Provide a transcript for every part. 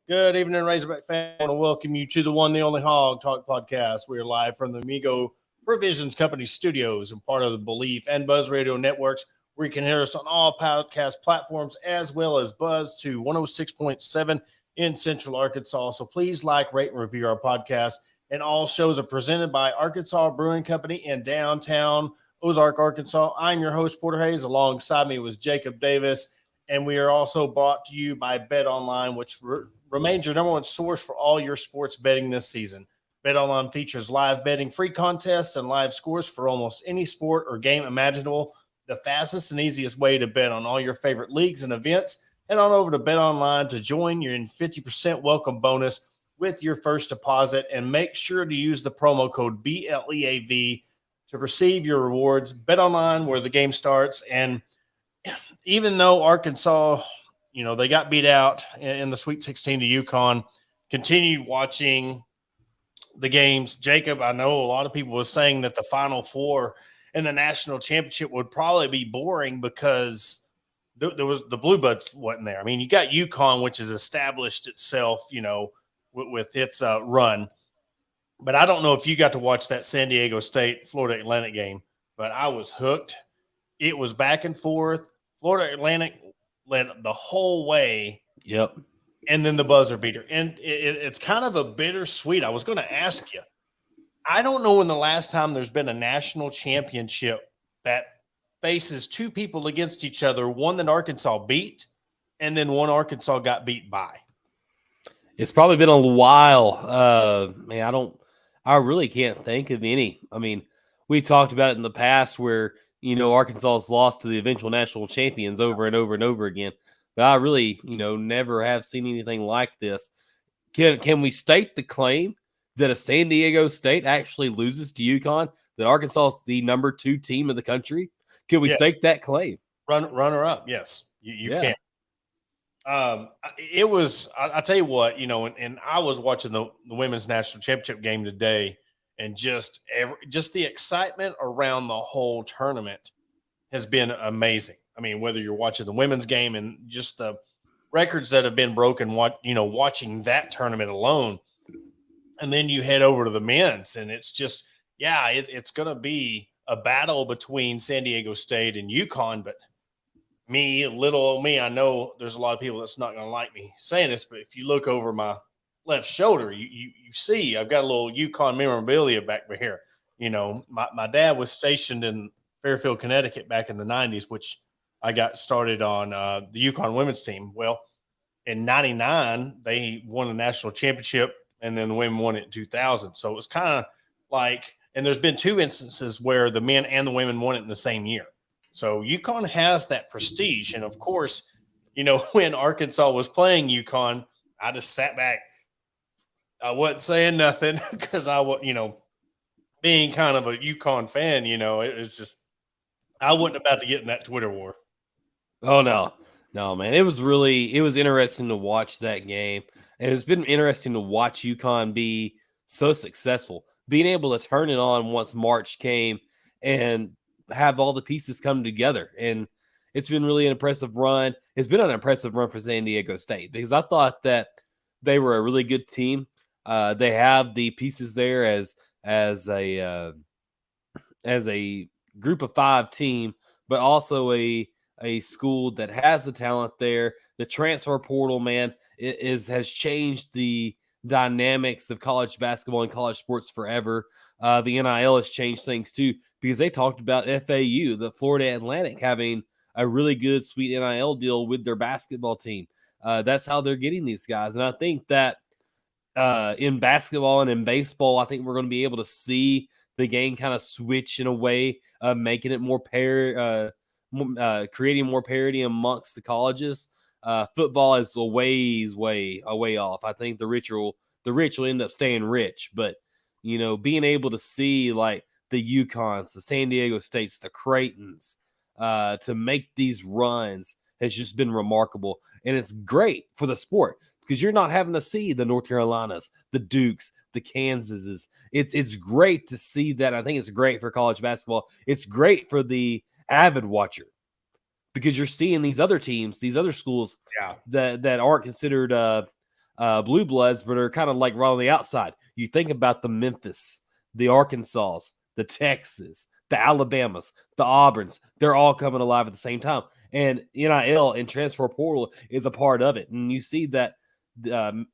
Good evening, Razorback fan. I want to welcome you to the one, the only Hawg Talk podcast. We are live from the Amigo Provisions Company studios and part of the Belief and Buzz Radio networks, where you can hear us on all podcast platforms as well as Buzz to 106.7 in Central Arkansas. So please like, rate, and review our podcast. And all shows are presented by Arkansas Brewing Company in downtown Ozark, Arkansas. I'm your host, Porter Hayes. Alongside me was Jacob Davis. And we are also brought to you by Bet Online, which remains your number one source for all your sports betting this season. Bet Online features live betting, free contests, and live scores for almost any sport or game imaginable. The fastest and easiest way to bet on all your favorite leagues and events. Head on over to Bet Online to join your 50% welcome bonus with your first deposit, and make sure to use the promo code BLEAV to receive your rewards. Bet Online, where the game starts. And even though Arkansas, they got beat out in the Sweet 16 to UConn, continued watching the games. Jacob, I know a lot of people were saying that the Final Four in the national championship would probably be boring because there was the Blue Bloods wasn't there. I mean, you got UConn, which has established itself, with its run. But I don't know if you got to watch that San Diego State Florida Atlantic game, but I was hooked. It was back and forth. Florida Atlantic led the whole way. Yep. And then the buzzer beater. And it's kind of a bittersweet. I was going to ask you, I don't know when the last time there's been a national championship that faces two people against each other, one that Arkansas beat and then one Arkansas got beat by. It's probably been a while. I really can't think of any. I mean, we talked about it in the past where, Arkansas's lost to the eventual national champions over and over and over again. But I really, never have seen anything like this. Can we state the claim that if San Diego State actually loses to UConn, that Arkansas is the number 2 team in the country? Can we stake that claim? Runner up, yes. You can. It was, I tell you what, and I was watching the women's national championship game today, and just the excitement around the whole tournament has been amazing. I mean, whether you're watching the women's game and just the records that have been broken, watching that tournament alone, and then you head over to the men's, and it's just, it's going to be a battle between San Diego State and UConn, but little old me, I know there's a lot of people that's not going to like me saying this, but if you look over my left shoulder, you see I've got a little UConn memorabilia back here. My dad was stationed in Fayetteville, Connecticut back in the 90s, which I got started on the UConn women's team. Well, in 99, they won a national championship, and then the women won it in 2000. So it was kind of like, and there's been 2 instances where the men and the women won it in the same year. So UConn has that prestige. And, of course, when Arkansas was playing UConn, I just sat back. I wasn't saying nothing because being kind of a UConn fan, it was just I wasn't about to get in that Twitter war. Oh, no, man. It was interesting to watch that game. And it's been interesting to watch UConn be so successful, being able to turn it on once March came and have all the pieces come together. And it's been really an impressive run. It's been an impressive run for San Diego State because I thought that they were a really good team. They have the pieces there as a group of 5 team, but also a school that has the talent there. The transfer portal, man, has changed the dynamics of college basketball and college sports forever. The NIL has changed things too, because they talked about FAU, the Florida Atlantic, having a really good, sweet NIL deal with their basketball team. That's how they're getting these guys. And I think that in basketball and in baseball, I think we're going to be able to see the game kind of switch in a way, making it more creating more parity amongst the colleges. Football is way off. I think the rich will end up staying rich, but being able to see like the UConns, the San Diego States, the Creightons, to make these runs has just been remarkable, and it's great for the sport because you're not having to see the North Carolinas, the Dukes, the Kansases. It's great to see that. I think it's great for college basketball. It's great for the avid watcher because you're seeing these other teams, these other schools that aren't considered blue bloods, but are kind of like right on the outside. You think about the Memphis, the Arkansas, the Texas, the Alabamas, the Auburns. They're all coming alive at the same time. And NIL and transfer portal is a part of it. And you see that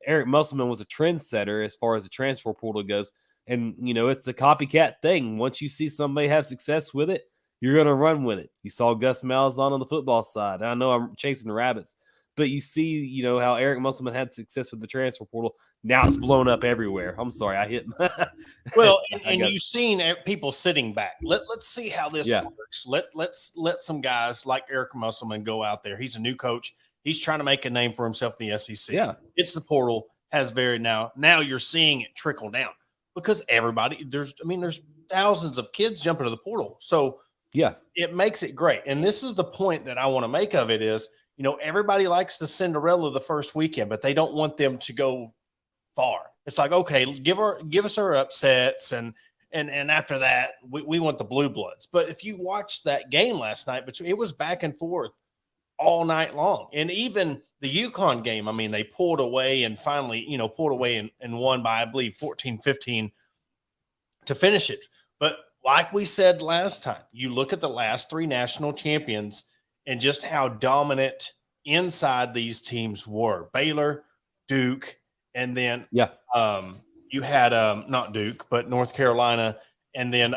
Eric Musselman was a trendsetter as far as the transfer portal goes. And, it's a copycat thing. Once you see somebody have success with it, you're going to run with it. You saw Gus Malzahn on the football side. I know I'm chasing the rabbits, but you see, how Eric Musselman had success with the transfer portal. Now it's blown up everywhere. I'm sorry, I hit. Well, and you've seen people sitting back. Let's see how this works. Let's let some guys like Eric Musselman go out there. He's a new coach. He's trying to make a name for himself in the SEC. Yeah, it's the portal now you're seeing it trickle down because everybody there's thousands of kids jumping to the portal. So yeah, it makes it great. And this is the point that I want to make of it is, everybody likes the Cinderella the first weekend, but they don't want them to go far. It's like, okay, give us our upsets, and after that, we want the blue bloods. But if you watched that game last night, but it was back and forth all night long. And even the UConn game, they pulled away and finally, pulled away and won by, I believe, 14-15 to finish it. But like we said last time, you look at the last three national champions and just how dominant inside these teams were. Baylor, Duke, and then you had not Duke, but North Carolina, and then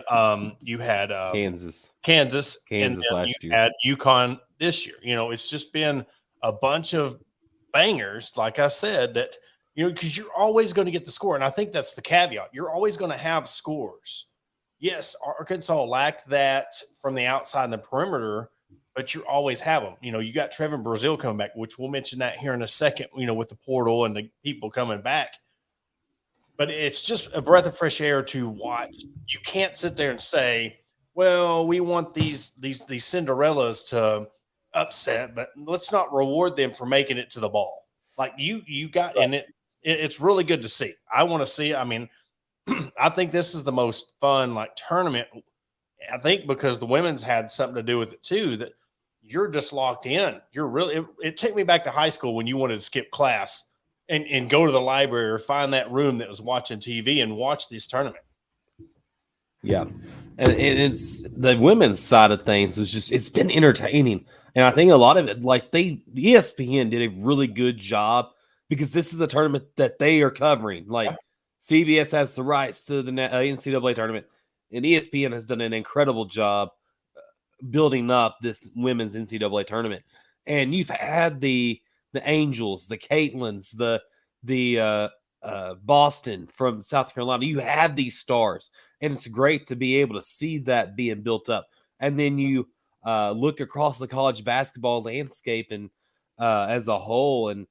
you had Kansas and then last you year. had UConn this year. It's just been a bunch of bangers, like I said, that because you're always going to get the score, and I think that's the caveat. You're always going to have scores. Yes, Arkansas lacked that from the outside and the perimeter, but you always have them. You got Trevin Brazile coming back, which we'll mention that here in a second, with the portal and the people coming back. But it's just a breath of fresh air to watch. You can't sit there and say, well, we want these Cinderellas to upset, but let's not reward them for making it to the ball. Like you got, and it's really good to see. I want to see, I think this is the most fun tournament. I think because the women's had something to do with it too, that you're just locked in. You're really, it took me back to high school when you wanted to skip class and go to the library or find that room that was watching TV and watch this tournament. Yeah. And it's the women's side of things it's been entertaining. And I think a lot of it, ESPN did a really good job because this is a tournament that they are covering. CBS has the rights to the NCAA tournament, and ESPN has done an incredible job building up this women's NCAA tournament. And you've had the Angels, the Caitlins, the Boston from South Carolina. You have these stars, and it's great to be able to see that being built up. And then you look across the college basketball landscape and as a whole, and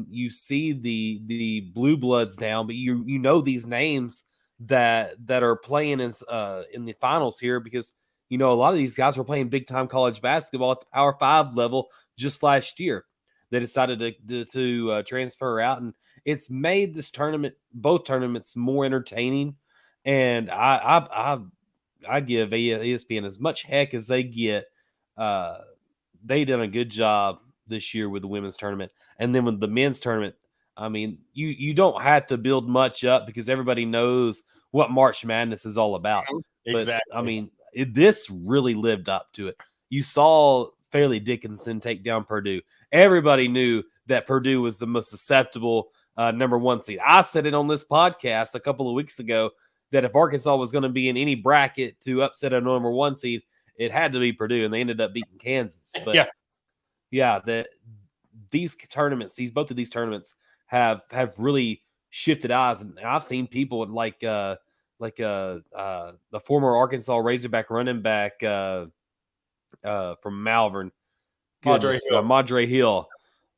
you see the blue bloods down, but you know these names that are playing in the finals here because a lot of these guys were playing big time college basketball at the Power 5 level just last year. They decided to transfer out, and it's made both tournaments more entertaining. And I give ESPN as much heck as they get. They done a good job this year with the women's tournament. And then with the men's tournament, you don't have to build much up because everybody knows what March Madness is all about. Exactly. But, this really lived up to it. You saw Fairleigh Dickinson take down Purdue. Everybody knew that Purdue was the most susceptible number one seed. I said it on this podcast a couple of weeks ago that if Arkansas was going to be in any bracket to upset a number one seed, it had to be Purdue, and they ended up beating Kansas. But these tournaments, both of these tournaments have really shifted eyes, and I've seen people like the former Arkansas Razorback running back from Malvern, Madre Hill. Madre Hill.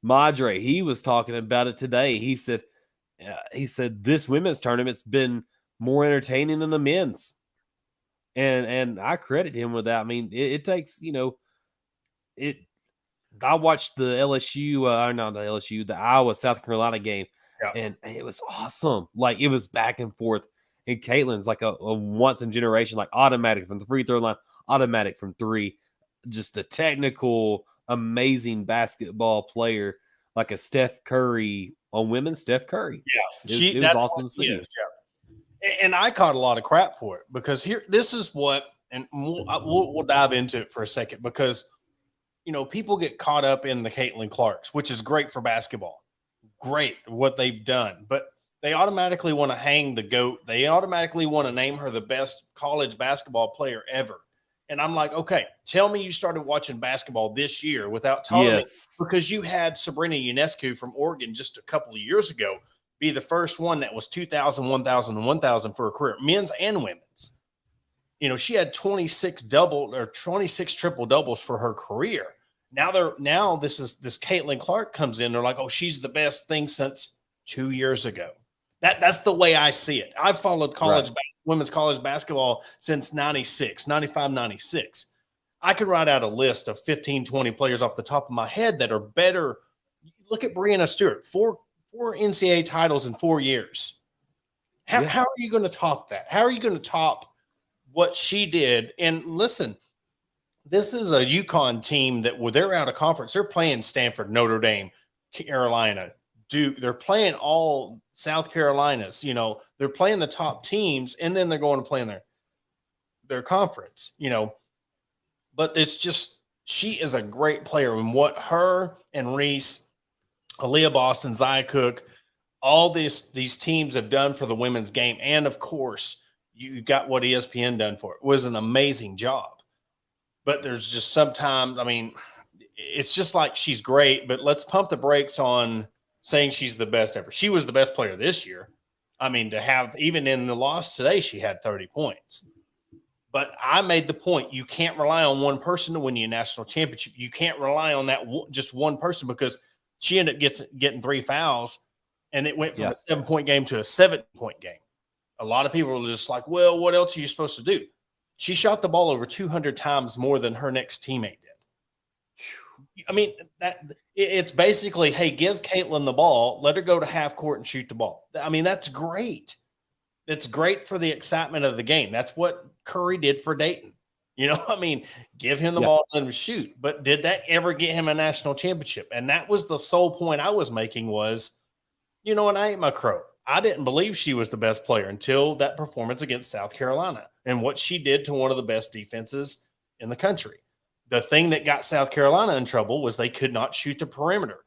Madre, he was talking about it today. He said this women's tournament's been more entertaining than the men's, and I credit him with that. I mean, it takes it. I watched the the Iowa South Carolina game, and it was awesome. Like, it was back and forth. And Caitlin's like a once in generation, like automatic from the free throw line, automatic from three, just a technical, amazing basketball player, like a Steph Curry on women. Steph Curry, it was awesome to see. And I caught a lot of crap for it because this is what, and we'll dive into it for a second, because people get caught up in the Caitlin Clarks, which is great for basketball, great what they've done, but they automatically want to hang the GOAT. They automatically want to name her the best college basketball player ever. And I'm like, okay, tell me you started watching basketball this year without telling me, because you had Sabrina Ionescu from Oregon just a couple of years ago be the first one that was 2,000, 1,000, and 1,000 for a career, men's and women's. She had 26 triple doubles for her career. Now this Caitlin Clark comes in. They're like, oh, she's the best thing since 2 years ago. That's the way I see it. I've followed women's college basketball since 96, 95, 96. I could write out a list of 15, 20 players off the top of my head that are better. Look at Breanna Stewart, four NCAA titles in 4 years. How are you going to top that? How are you going to top what she did? And listen, this is a UConn team that they're out of conference. They're playing Stanford, Notre Dame, Carolina, Duke. They're playing all South Carolinas. They're playing the top teams, and then they're going to play in their conference. But it's just, she is a great player. And what her and Reese, Aaliyah Boston, Zia Cook, all these teams have done for the women's game, and of course, you got what ESPN done for it. It was an amazing job. But there's just sometimes, it's just like, she's great, but let's pump the brakes on saying she's the best ever. She was the best player this year. To have, even in the loss today, she had 30 points. But I made the point, you can't rely on one person to win you a national championship. You can't rely on that just one person, because she ended up getting 3 fouls, and it went from a 7-point game to a 7-point game. A lot of people were just like, well, what else are you supposed to do? She shot the ball over 200 times more than her next teammate did. It's basically, hey, give Caitlin the ball, let her go to half court and shoot the ball. That's great. It's great for the excitement of the game. That's what Curry did for Dayton. Give him the ball and let him shoot. But did that ever get him a national championship? And that was the sole point I was making was, I ain't my crow. I didn't believe she was the best player until that performance against South Carolina and what she did to one of the best defenses in the country. The thing that got South Carolina in trouble was they could not shoot the perimeter,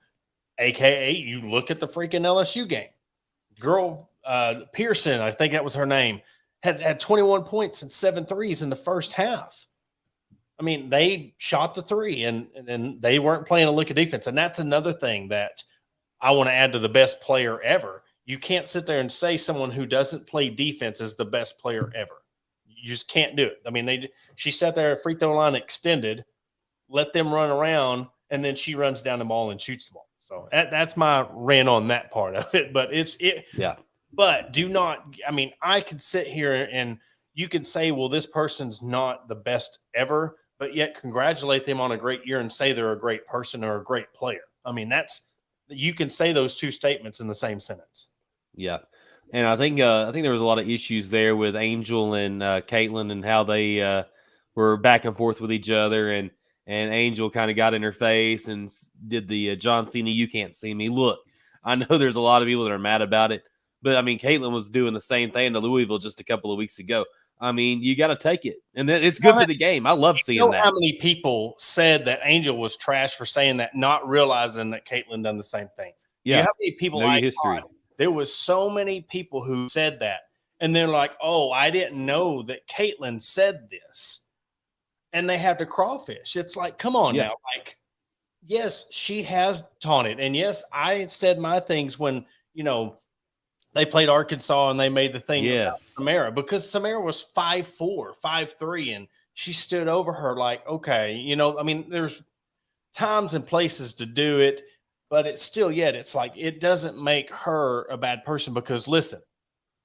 AKA you look at the freaking LSU game. Girl, Pearson, I think that was her name, had 21 points and 7 threes in the first half. They shot the three, and they weren't playing a lick of defense. And that's another thing that I want to add to the best player ever. You can't sit there and say someone who doesn't play defense is the best player ever. You just can't do it. She sat there at free throw line extended, let them run around, and then she runs down the ball and shoots the ball. So that's my rant on that part of it. But But do not. I could sit here and you can say, well, this person's not the best ever, but yet congratulate them on a great year and say they're a great person or a great player. You can say those two statements in the same sentence. Yeah. And I think there was a lot of issues there with Angel and Caitlin, and how they were back and forth with each other, and Angel kind of got in her face and did the John Cena, you can't see me. Look, I know there's a lot of people that are mad about it, but Caitlin was doing the same thing to Louisville just a couple of weeks ago. You got to take it, and it's good for the game. I love seeing that. How many people said that Angel was trash for saying that, not realizing that Caitlin done the same thing? Yeah, how many people? History. There was so many people who said that, and they're like, "Oh, I didn't know that Caitlin said this," and they have to crawfish. It's like, come on now, Yes, she has taunted. And yes, I said my things when, they played Arkansas and they made the thing about Yes. Samara because Samara was 5'4", 5'3", and she stood over her like, okay, there's times and places to do it, but it's still yet it's like it doesn't make her a bad person because listen,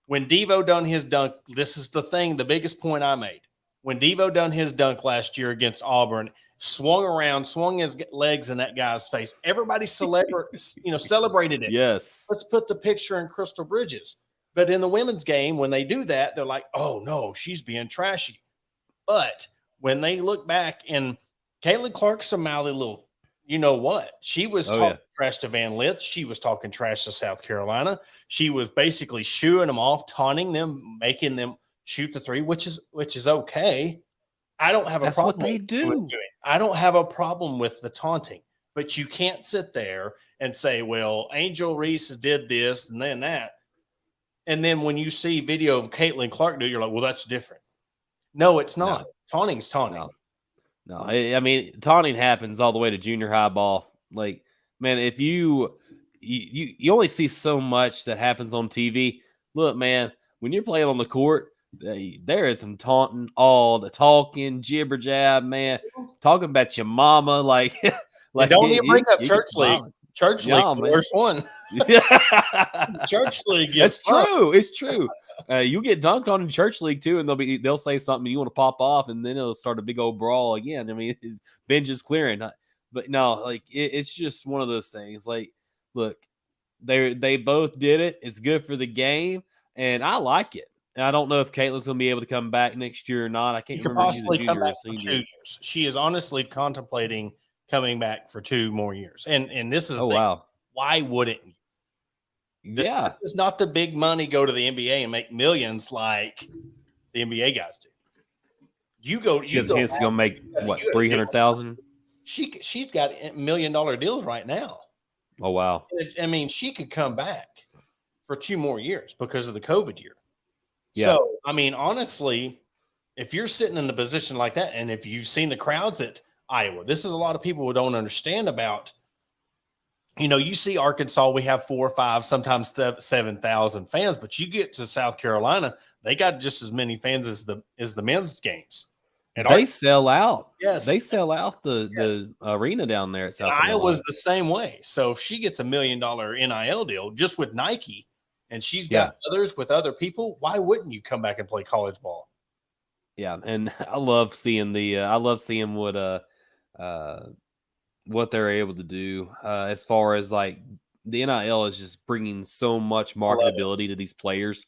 when Devo done his dunk, this is the biggest point I made. When Devo done his dunk last year against Auburn, swung around, swung his legs in that guy's face. Everybody celebrated it. Yes. Let's put the picture in Crystal Bridges. But in the women's game, when they do that, they're like, oh no, she's being trashy. But when they look back and Caitlin Clark's a mouthy little, you know what? She was talking trash to Van Lith. She was talking trash to South Carolina. She was basically shooing them off, taunting them, making them shoot the three, which is okay. I don't have a That's problem what they with do. I don't have a problem with the taunting, but you can't sit there and say, well, Angel Reese did this and then that. And then when you see video of Caitlin Clark do, you're like, well, that's different. No, it's not. No. Taunting's taunting. No, I mean, taunting happens all the way to junior high ball. Like, man, if you only see so much that happens on TV. Look, man, when you're playing on the court, there is some taunting, all the talking, jibber jab, man, talking about your mama, like, like don't even bring up church league. Violent. Church league's the worst one. Church league, that's true. It's true. You get dunked on in church league too, and they'll say something you want to pop off, and then it'll start a big old brawl again. I mean, bench is clearing, but no, like it's just one of those things. Like, look, they both did it. It's good for the game, and I like it. And I don't know if Caitlin's going to be able to come back next year or not. I can't remember. Possibly come back for 2 years. She is honestly contemplating coming back for 2 more years, and this is wow. Why wouldn't you? This is not the big money go to the NBA and make millions like the NBA guys do. She has a chance to go make what, 300,000? She's got $1 million deals right now. Oh wow! I mean, she could come back for 2 more years because of the COVID year. Yeah. So I mean, honestly, if you're sitting in a position like that, and if you've seen the crowds at Iowa, this is a lot of people who don't understand about. You see Arkansas, we have 4 or 5, sometimes 7,000 fans, but you get to South Carolina, they got just as many fans as the men's games. And they sell out. Yes. They sell out the arena down there at South Carolina. Iowa's the same way. So if she gets $1 million NIL deal just with Nike and she's got others with other people, why wouldn't you come back and play college ball? Yeah, and I love seeing what they're able to do as far as like the NIL is just bringing so much marketability to these players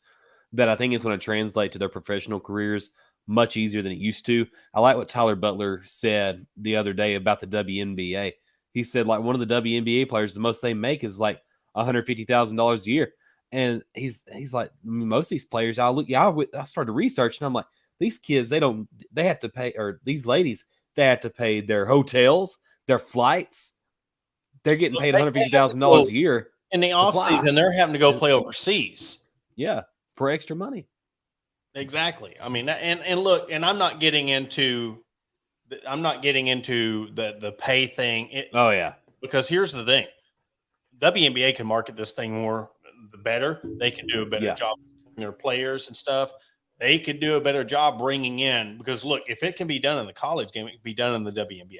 that I think it's going to translate to their professional careers much easier than it used to. I like what Tyler Butler said the other day about the WNBA. He said like one of the WNBA players, the most they make is like $150,000 a year. And he's like, most of these players, I started researching. I'm like, these kids, they have to pay, or these ladies, they have to pay their hotels, their flights. They're getting paid $150,000 a year. In the offseason, they're having to go play overseas. Yeah, for extra money. Exactly. I mean, and look, and I'm not getting into the pay thing. Because here's the thing. WNBA can market this thing more, the better. They can do a better job with their players and stuff. They could do a better job bringing in, because look, if it can be done in the college game, it can be done in the WNBA.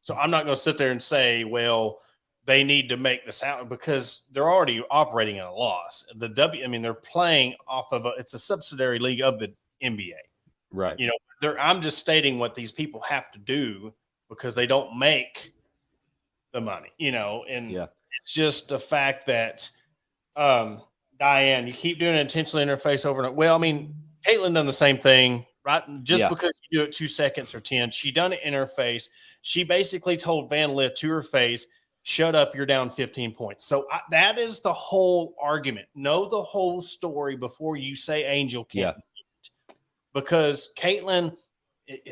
So I'm not going to sit there and say, well, they need to make this out, because they're already operating at a loss. They're playing off of it's a subsidiary league of the NBA. Right. I'm just stating what these people have to do because they don't make the money, and it's just the fact that, Diane, you keep doing it intentionally in her face over and over. Well, I mean, Caitlin done the same thing, right? Just because you do it 2 seconds or 10, she done it in her face. She basically told Van Lith to her face, shut up, you're down 15 points. So that is the whole argument. Know the whole story before you say Angel can't. Yeah. Because Caitlin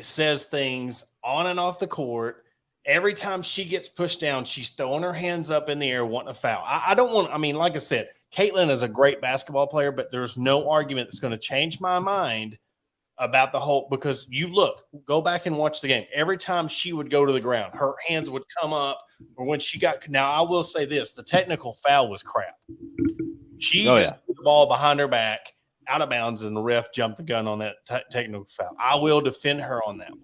says things on and off the court. Every time she gets pushed down, she's throwing her hands up in the air, wanting a foul. Like I said, Caitlin is a great basketball player, but there's no argument that's going to change my mind about the whole, because go back and watch the game. Every time she would go to the ground, her hands would come up Or when she got, now I will say this, the technical foul was crap. She just put the ball behind her back, out of bounds, and the ref jumped the gun on that technical foul. I will defend her on that one.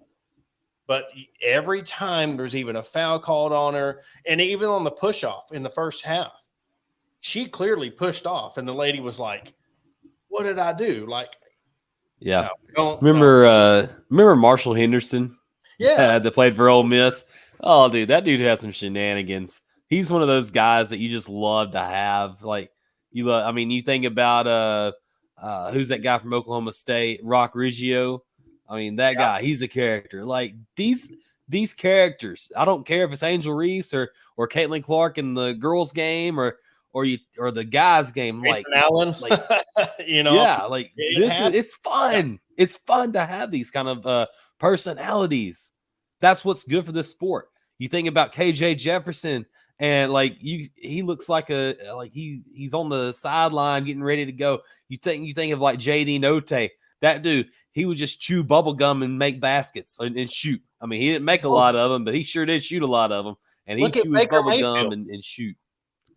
But every time there's even a foul called on her, and even on the push-off in the first half, she clearly pushed off, and the lady was like, what did I do? Like, yeah. Remember Marshall Henderson? Yeah. That played for Ole Miss. Oh, dude, that dude has some shenanigans. He's one of those guys that you just love to have. Like, you think about who's that guy from Oklahoma State, Rock Riggio. I mean, that guy, he's a character. Like these characters, I don't care if it's Angel Reese or Caitlin Clark in the girls' game or the guys' game. Jason Allen, it's fun. Yeah. It's fun to have these kind of personalities. That's what's good for this sport. You think about KJ Jefferson, and he looks like he's on the sideline getting ready to go. You think of like JD Note, that dude. He would just chew bubble gum and make baskets and shoot. I mean, he didn't make a lot of them, but he sure did shoot a lot of them. And he chewed bubble gum and shoot.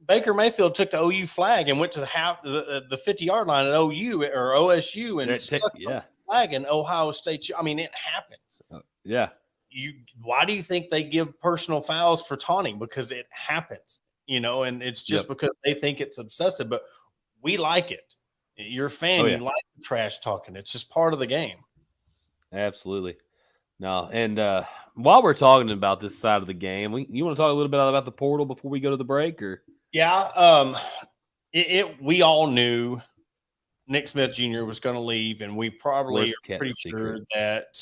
Baker Mayfield took the OU flag and went to the 50-yard line at OU or OSU and stuck the flag in Ohio State. I mean, it happens. Why do you think they give personal fouls for taunting? Because it happens, and it's just because they think it's obsessive. But we like it. You're a fan. You like the trash talking. It's just part of the game. Absolutely. No, and while we're talking about this side of the game, you want to talk a little bit about the portal before we go to the break, or? Yeah, we all knew Nick Smith Jr. was going to leave, and we probably are pretty sure that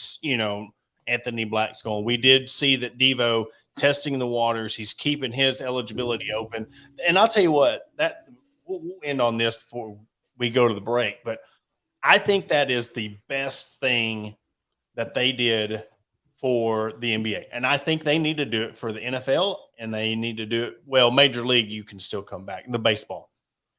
Anthony Black's going. We did see that Devo testing the waters. He's keeping his eligibility open, and I'll tell you what, that we'll end on this before we go to the break, but I think that is the best thing that they did for the NBA. And I think they need to do it for the NFL, and they need to do it. Well, Major League, you can still come back, the baseball.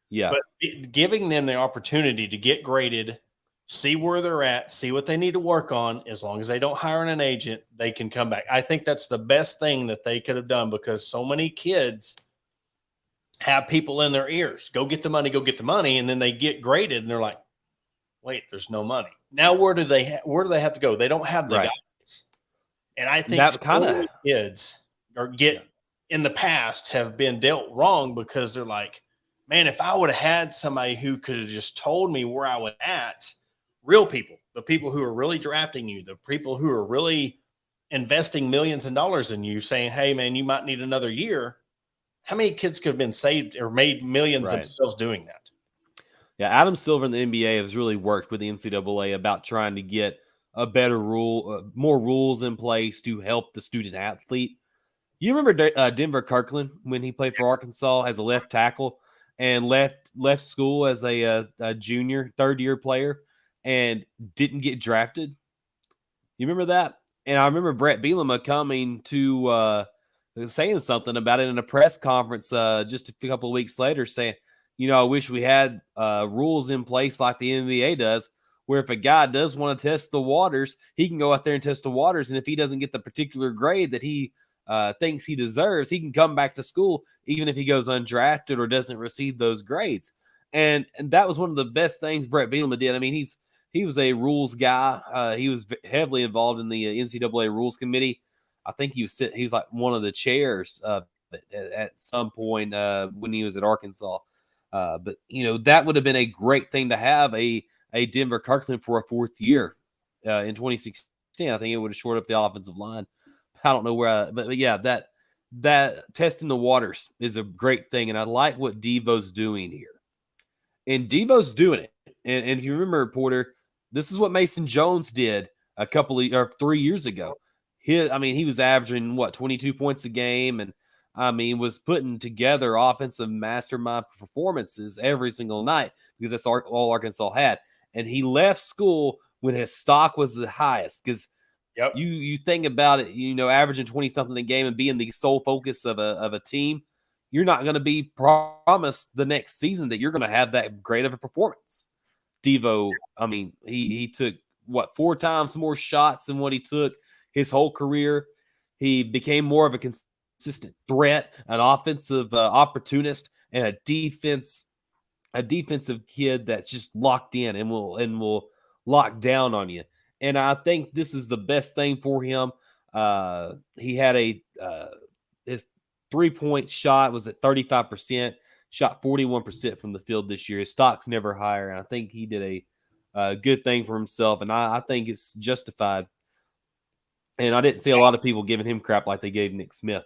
Yeah. But giving them the opportunity to get graded, see where they're at, see what they need to work on, as long as they don't hire an agent, they can come back. I think that's the best thing that they could have done, because so many kids have people in their ears. Go get the money, and then they get graded, and they're like, wait, there's no money. Now where do they have to go? They don't have the guidance. And I think that kind of kids in the past have been dealt wrong, because they're like, man, if I would have had somebody who could have just told me where I was at, real people, the people who are really drafting you, the people who are really investing millions of dollars in you, saying, hey, man, you might need another year. How many kids could have been saved or made millions themselves doing that? Yeah, Adam Silver in the NBA has really worked with the NCAA about trying to get a better rule, more rules in place to help the student athlete. You remember Denver Kirkland when he played for Arkansas as a left tackle and left school as a junior, third-year player and didn't get drafted? You remember that? And I remember Brett Bielema coming to saying something about it in a press conference just a couple of weeks later, saying, I wish we had rules in place like the NBA does, where if a guy does want to test the waters, he can go out there and test the waters. And if he doesn't get the particular grade that he thinks he deserves, he can come back to school, even if he goes undrafted or doesn't receive those grades. And that was one of the best things Brett Bielema did. I mean, he was a rules guy. He was heavily involved in the NCAA rules committee. I think he's like one of the chairs at some point when he was at Arkansas. But that would have been a great thing to have a Denver Kirkland for a fourth year in 2016. I think it would have shored up the offensive line. I don't know where, but yeah, that testing the waters is a great thing, and I like what Devo's doing here. And Devo's doing it. And if you remember, Porter, this is what Mason Jones did 3 years ago. He was averaging 22 points a game, and was putting together offensive mastermind performances every single night, because that's all Arkansas had. And he left school when his stock was the highest, because you think about it, averaging 20-something a game and being the sole focus of a team, you're not going to be promised the next season that you're going to have that great of a performance. Devo, he took 4 times more shots than what he took his whole career. He became more of a consistent threat, an offensive opportunist, and a defensive kid that's just locked in and will lock down on you. And I think this is the best thing for him. He had his 3-point shot was at 35%, shot 41% from the field this year. His stock's never higher, and I think he did a good thing for himself, and I think it's justified. And I didn't see a lot of people giving him crap like they gave Nick Smith.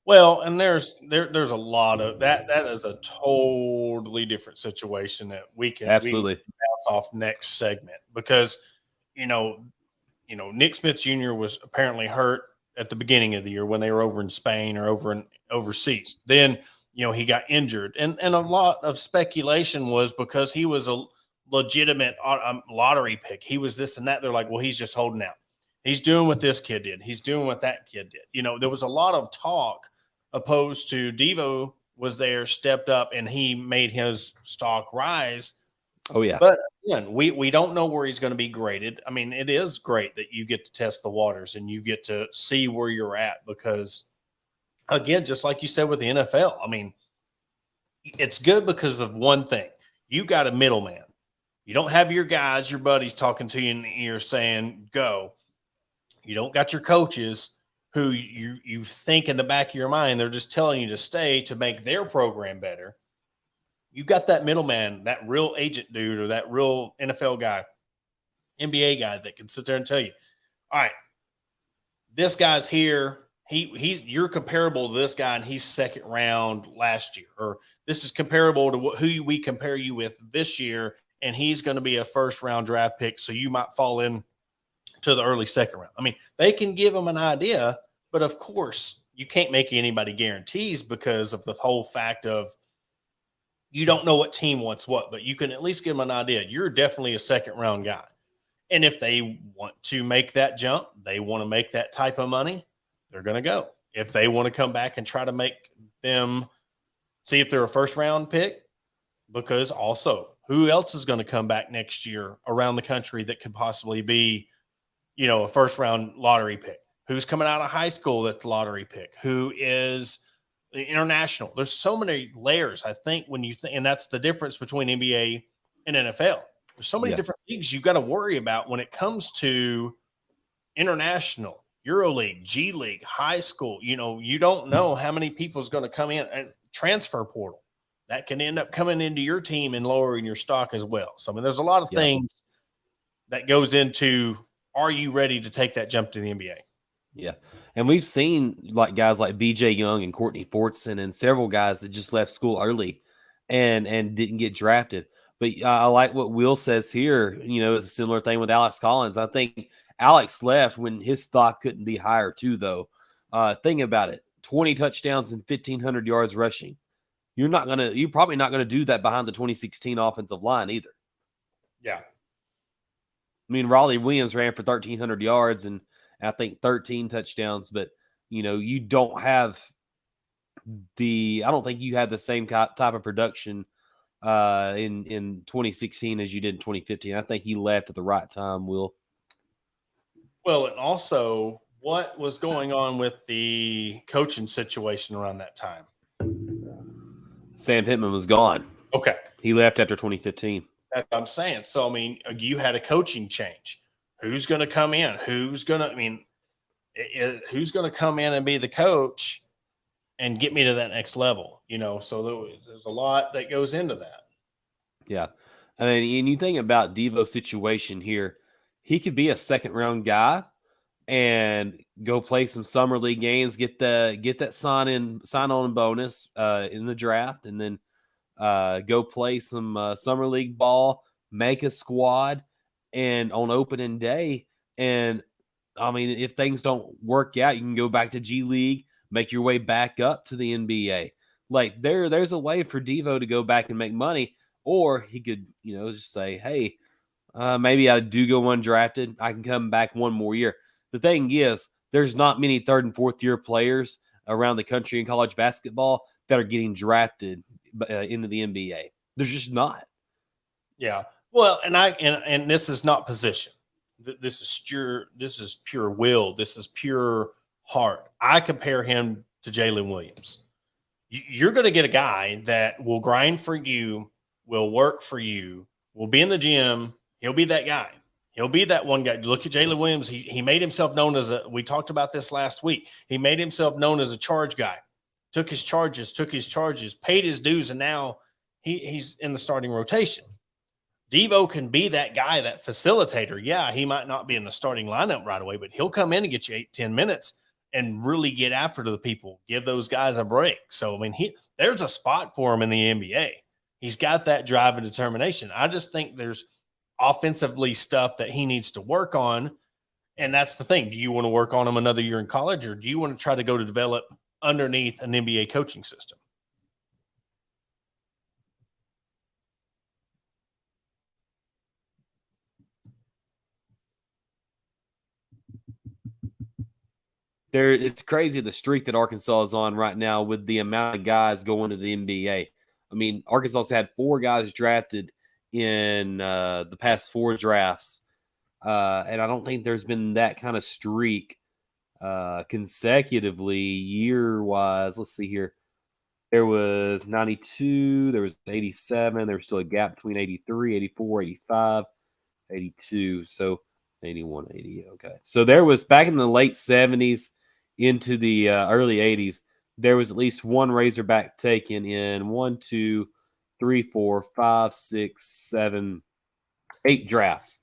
Well, and there's a lot of that. That is a totally different situation that we can Absolutely bounce off next segment, because you know Nick Smith Jr. was apparently hurt at the beginning of the year when they were over in Spain or overseas. Then he got injured, and a lot of speculation was because he was a legitimate lottery pick. He was this and that. They're like, well, he's just holding out. He's doing what this kid did. He's doing what that kid did. There was a lot of talk opposed to Devo was there, stepped up, and he made his stock rise. Oh, yeah. But again, we don't know where he's going to be graded. I mean, it is great that you get to test the waters and you get to see where you're at because, again, just like you said with the NFL, I mean, it's good because of one thing. You got a middleman. You don't have your guys, your buddies talking to you in the ear saying, go. You don't got your coaches who you think in the back of your mind, they're just telling you to stay to make their program better. You got that middleman, that real agent dude or that real NFL guy, NBA guy that can sit there and tell you, all right, this guy's here. You're comparable to this guy and he's second round last year, or this is comparable to who we compare you with this year. And he's going to be a first round draft pick. So you might fall in to the early second round. I mean, they can give them an idea, but of course you can't make anybody guarantees because of the whole fact of you don't know what team wants what, but you can at least give them an idea. You're definitely a second round guy. And if they want to make that jump, they want to make that type of money, they're going to go. If they want to come back and try to make them see if they're a first round pick, because also who else is going to come back next year around the country that could possibly be, a first round lottery pick? Who's coming out of high school that's lottery pick? Who is international? There's so many layers, I think, when you think, and that's the difference between NBA and NFL. There's so many different leagues you've got to worry about when it comes to international, EuroLeague, G League, high school. You don't know how many people is going to come in, and transfer portal that can end up coming into your team and lowering your stock as well. So, I mean, there's a lot of things that goes into, are you ready to take that jump to the NBA? Yeah. And we've seen like guys like BJ Young and Courtney Fortson and several guys that just left school early and didn't get drafted. But I like what Will says here. It's a similar thing with Alex Collins. I think Alex left when his stock couldn't be higher too, though. Think about it. 20 touchdowns and 1,500 yards rushing. You're probably not going to do that behind the 2016 offensive line either. Yeah. I mean, Raleigh Williams ran for 1,300 yards and I think 13 touchdowns, but you don't have I don't think you had the same type of production in 2016 as you did in 2015. I think he left at the right time, Will. Well, and also what was going on with the coaching situation around that time? Sam Pittman was gone. Okay. He left after 2015. That's what I'm saying. So, I mean, you had a coaching change. Who's going to come in? Who's going to come in and be the coach and get me to that next level? So there's a lot that goes into that. Yeah. I mean, and you think about Devo's situation here, he could be a second round guy and go play some summer league games, get that sign on bonus in the draft, and then go play some summer league ball, make a squad, and on opening day. And I mean, if things don't work out, you can go back to G League, make your way back up to the NBA. Like there's a way for Devo to go back and make money, or he could, just say, hey, maybe I do go undrafted. I can come back one more year. The thing is, there's not many third and fourth year players around the country in college basketball that are getting drafted into the NBA. There's just not. Yeah. Well, and this is not position. This is pure will. This is pure heart. I compare him to Jalen Williams. You're going to get a guy that will grind for you, will work for you, will be in the gym. He'll be that guy. He'll be that one guy. Look at Jalen Williams. He made himself known as we talked about this last week. He made himself known as a charge guy. Took his charges, paid his dues, and now he's in the starting rotation. Devo can be that guy, that facilitator. Yeah, he might not be in the starting lineup right away, but he'll come in and get you 8-10 minutes and really get after the people, give those guys a break. So, I mean, there's a spot for him in the NBA. He's got that drive and determination. I just think there's offensively stuff that he needs to work on. And that's the thing. Do you want to work on him another year in college, or do you want to try to go to develop underneath an NBA coaching system? It's crazy the streak that Arkansas is on right now with the amount of guys going to the NBA. I mean, Arkansas has had 4 guys drafted in the past 4 drafts. And I don't think there's been that kind of streak consecutively year-wise. Let's see here. There was 92, there was 87, there was still a gap between 83, 84, 85, 82. So 81, 80. Okay. So there was back in the late 70s into the early 80s, there was at least one Razorback taken in 1, 2, 3, 4, 5, 6, 7, 8 drafts.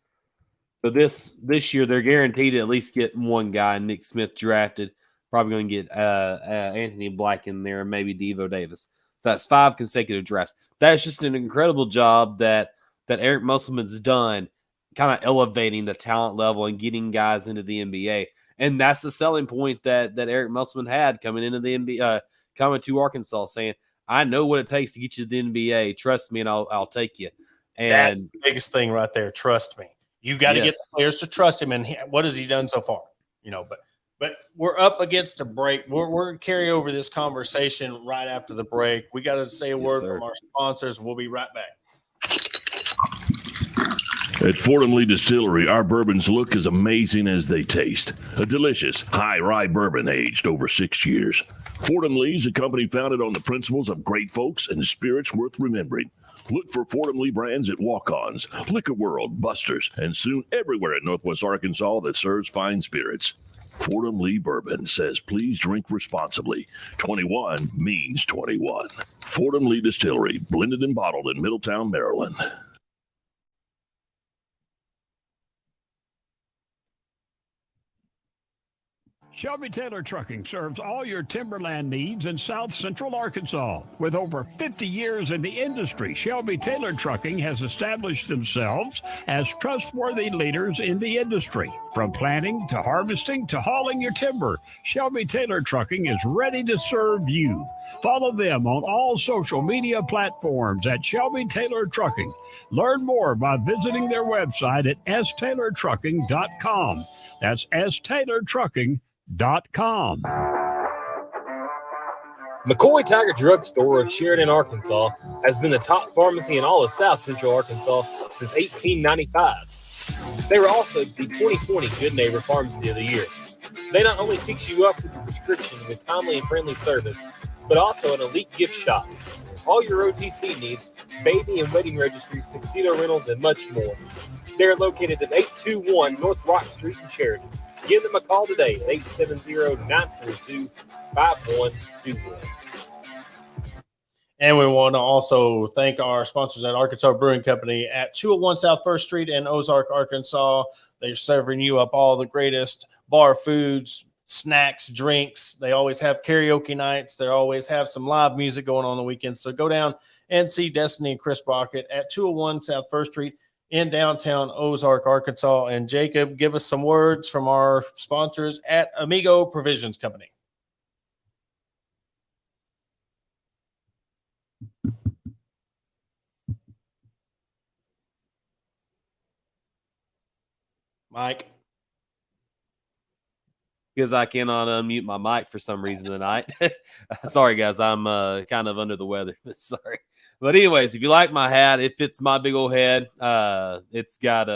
So this year, they're guaranteed to at least get one guy, Nick Smith, drafted. Probably going to get Anthony Black in there and maybe Devo Davis. So that's 5 consecutive drafts. That's just an incredible job that Eric Musselman's done, kind of elevating the talent level and getting guys into the NBA. And that's the selling point that Eric Musselman had coming into the NBA, coming to Arkansas, saying, I know what it takes to get you to the NBA. Trust me, and I'll take you. And that's the biggest thing right there. Trust me. You got to get the players to trust him. And what has he done so far? But we're up against a break. We're going to carry over this conversation right after the break. We got to say a word from our sponsors. We'll be right back. At Fordham Lee Distillery, our bourbons look as amazing as they taste. A delicious, high rye bourbon aged over 6 years. Fordham Lee is a company founded on the principles of great folks and spirits worth remembering. Look for Fordham Lee brands at Walk-Ons, Liquor World, Buster's, and soon everywhere in Northwest Arkansas that serves fine spirits. Fordham Lee Bourbon says please drink responsibly. 21 means 21. Fordham Lee Distillery, blended and bottled in Middletown, Maryland. Shelby Taylor Trucking serves all your timberland needs in South Central Arkansas. With over 50 years in the industry, Shelby Taylor Trucking has established themselves as trustworthy leaders in the industry. From planting to harvesting to hauling your timber, Shelby Taylor Trucking is ready to serve you. Follow them on all social media platforms at Shelby Taylor Trucking. Learn more by visiting their website at staylortrucking.com. That's staylortrucking.com. McCoy Tiger Drug Store of Sheridan, Arkansas has been the top pharmacy in all of South Central Arkansas since 1895. They were also the 2020 Good Neighbor Pharmacy of the Year. They not only fix you up with your prescription with timely and friendly service, but also an elite gift shop. All your OTC needs, baby and wedding registries, tuxedo rentals, and much more. They're located at 821 North Rock Street in Sheridan. Give them a call today at 870-942-5121. And we want to also thank our sponsors at Arkansas Brewing Company at 201 South 1st Street in Ozark, Arkansas. They're serving you up all the greatest bar foods, snacks, drinks. They always have karaoke nights. They always have some live music going on the weekends. So go down and see Destiny and Chris Brockett at 201 South 1st Street in downtown Ozark, Arkansas. And Jacob, give us some words from our sponsors at Amigo Provisions Company. Mike. Because I cannot unmute my mic for some reason tonight. Sorry, guys. I'm kind of under the weather. Sorry. But anyways, if you like my hat, it fits my big old head. It's got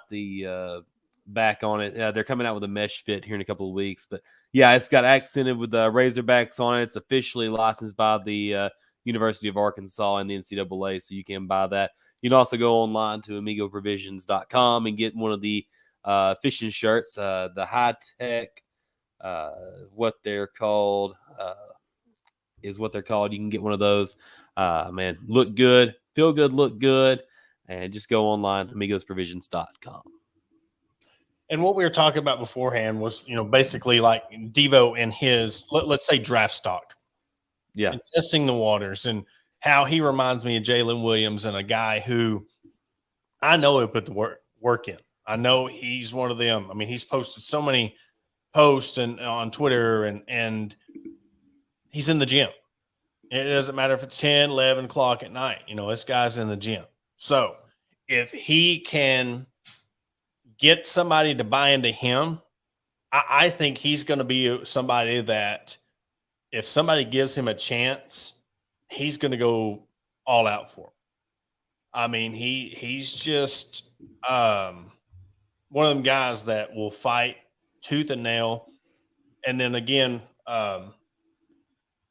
the back on it. They're coming out with a mesh fit here in a couple of weeks, but yeah, it's got accented with Razorbacks on it. It's officially licensed by the University of Arkansas and the NCAA, so you can buy that. You can also go online to amigoprovisions.com and get one of the fishing shirts, the high tech, what they're called, is what they're called. You can get one of those. Man, look good, feel good, look good, and just go online, amigosprovisions.com. And what we were talking about beforehand was, basically like Devo and his, let's say, draft stock. Yeah. And testing the waters, and how he reminds me of Jalen Williams, and a guy who I know he'll put the work in. I know he's one of them. I mean, he's posted so many posts and on Twitter, and he's in the gym. It doesn't matter if it's 10, 11 o'clock at night. This guy's in the gym. So if he can get somebody to buy into him, I think he's going to be somebody that if somebody gives him a chance, he's going to go all out for him. I mean, he's just one of them guys that will fight tooth and nail. And then again,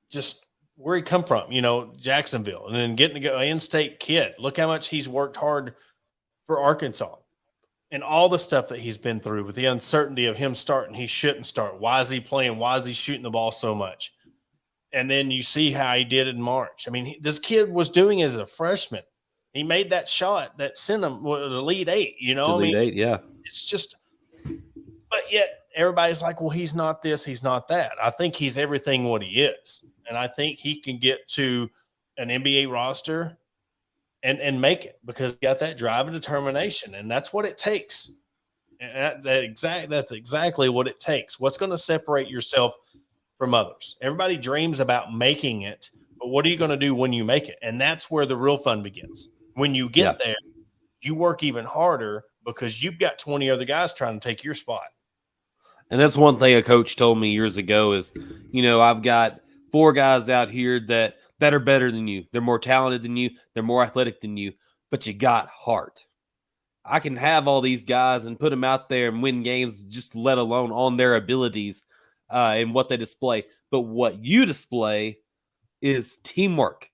just where he come from, Jacksonville, and then getting to go in-state kid. Look how much he's worked hard for Arkansas. And all the stuff that he's been through with the uncertainty of him starting, he shouldn't start. Why is he playing? Why is he shooting the ball so much? And then you see how he did in March. I mean, this kid was doing as a freshman. He made that shot that sent him to the Elite Eight, Elite Eight, yeah. It's just, but yet everybody's like, well, he's not this, he's not that. I think he's everything what he is. And I think he can get to an NBA roster and make it, because he got that drive and determination, and that's what it takes. And that's exactly what it takes. What's going to separate yourself from others? Everybody dreams about making it, but what are you going to do when you make it? And that's where the real fun begins. When you get there, you work even harder because you've got 20 other guys trying to take your spot. And that's one thing a coach told me years ago is, I've got 4 guys out here that are better than you. They're more talented than you. They're more athletic than you, but you got heart. I can have all these guys and put them out there and win games, just let alone on their abilities and what they display. But what you display is teamwork.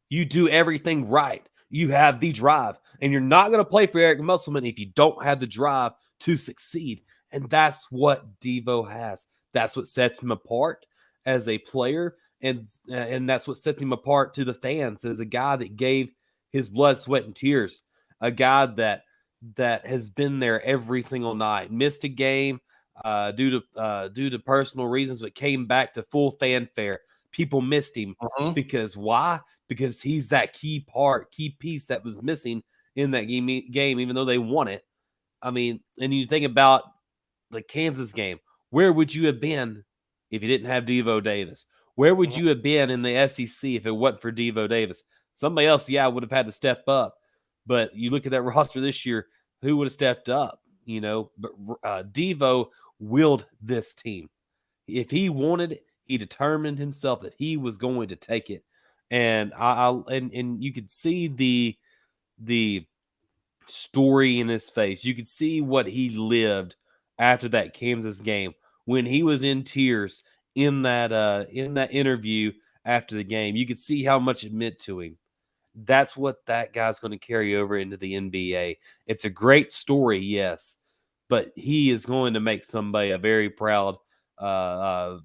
You do everything right. You have the drive, and you're not going to play for Eric Musselman if you don't have the drive to succeed. And that's what Devo has. That's what sets him apart as a player. And that's what sets him apart to the fans, as a guy that gave his blood, sweat, and tears. A guy that has been there every single night. Missed a game due to personal reasons, but came back to full fanfare. People missed him because why? Because he's that key piece that was missing in that game, even though they won it. I mean, and you think about the Kansas game. Where would you have been if you didn't have Devo Davis? Where would you have been in the SEC if it wasn't for Devo Davis? Somebody else, would have had to step up. But you look at that roster this year, who would have stepped up? But Devo willed this team. If he wanted it, he determined himself that he was going to take it. And and you could see the story in his face. You could see what he lived after that Kansas game when he was in tears in that interview after the game. You could see how much it meant to him. That's what that guy's going to carry over into the NBA. It's a great story, yes, but he is going to make somebody a very proud NBA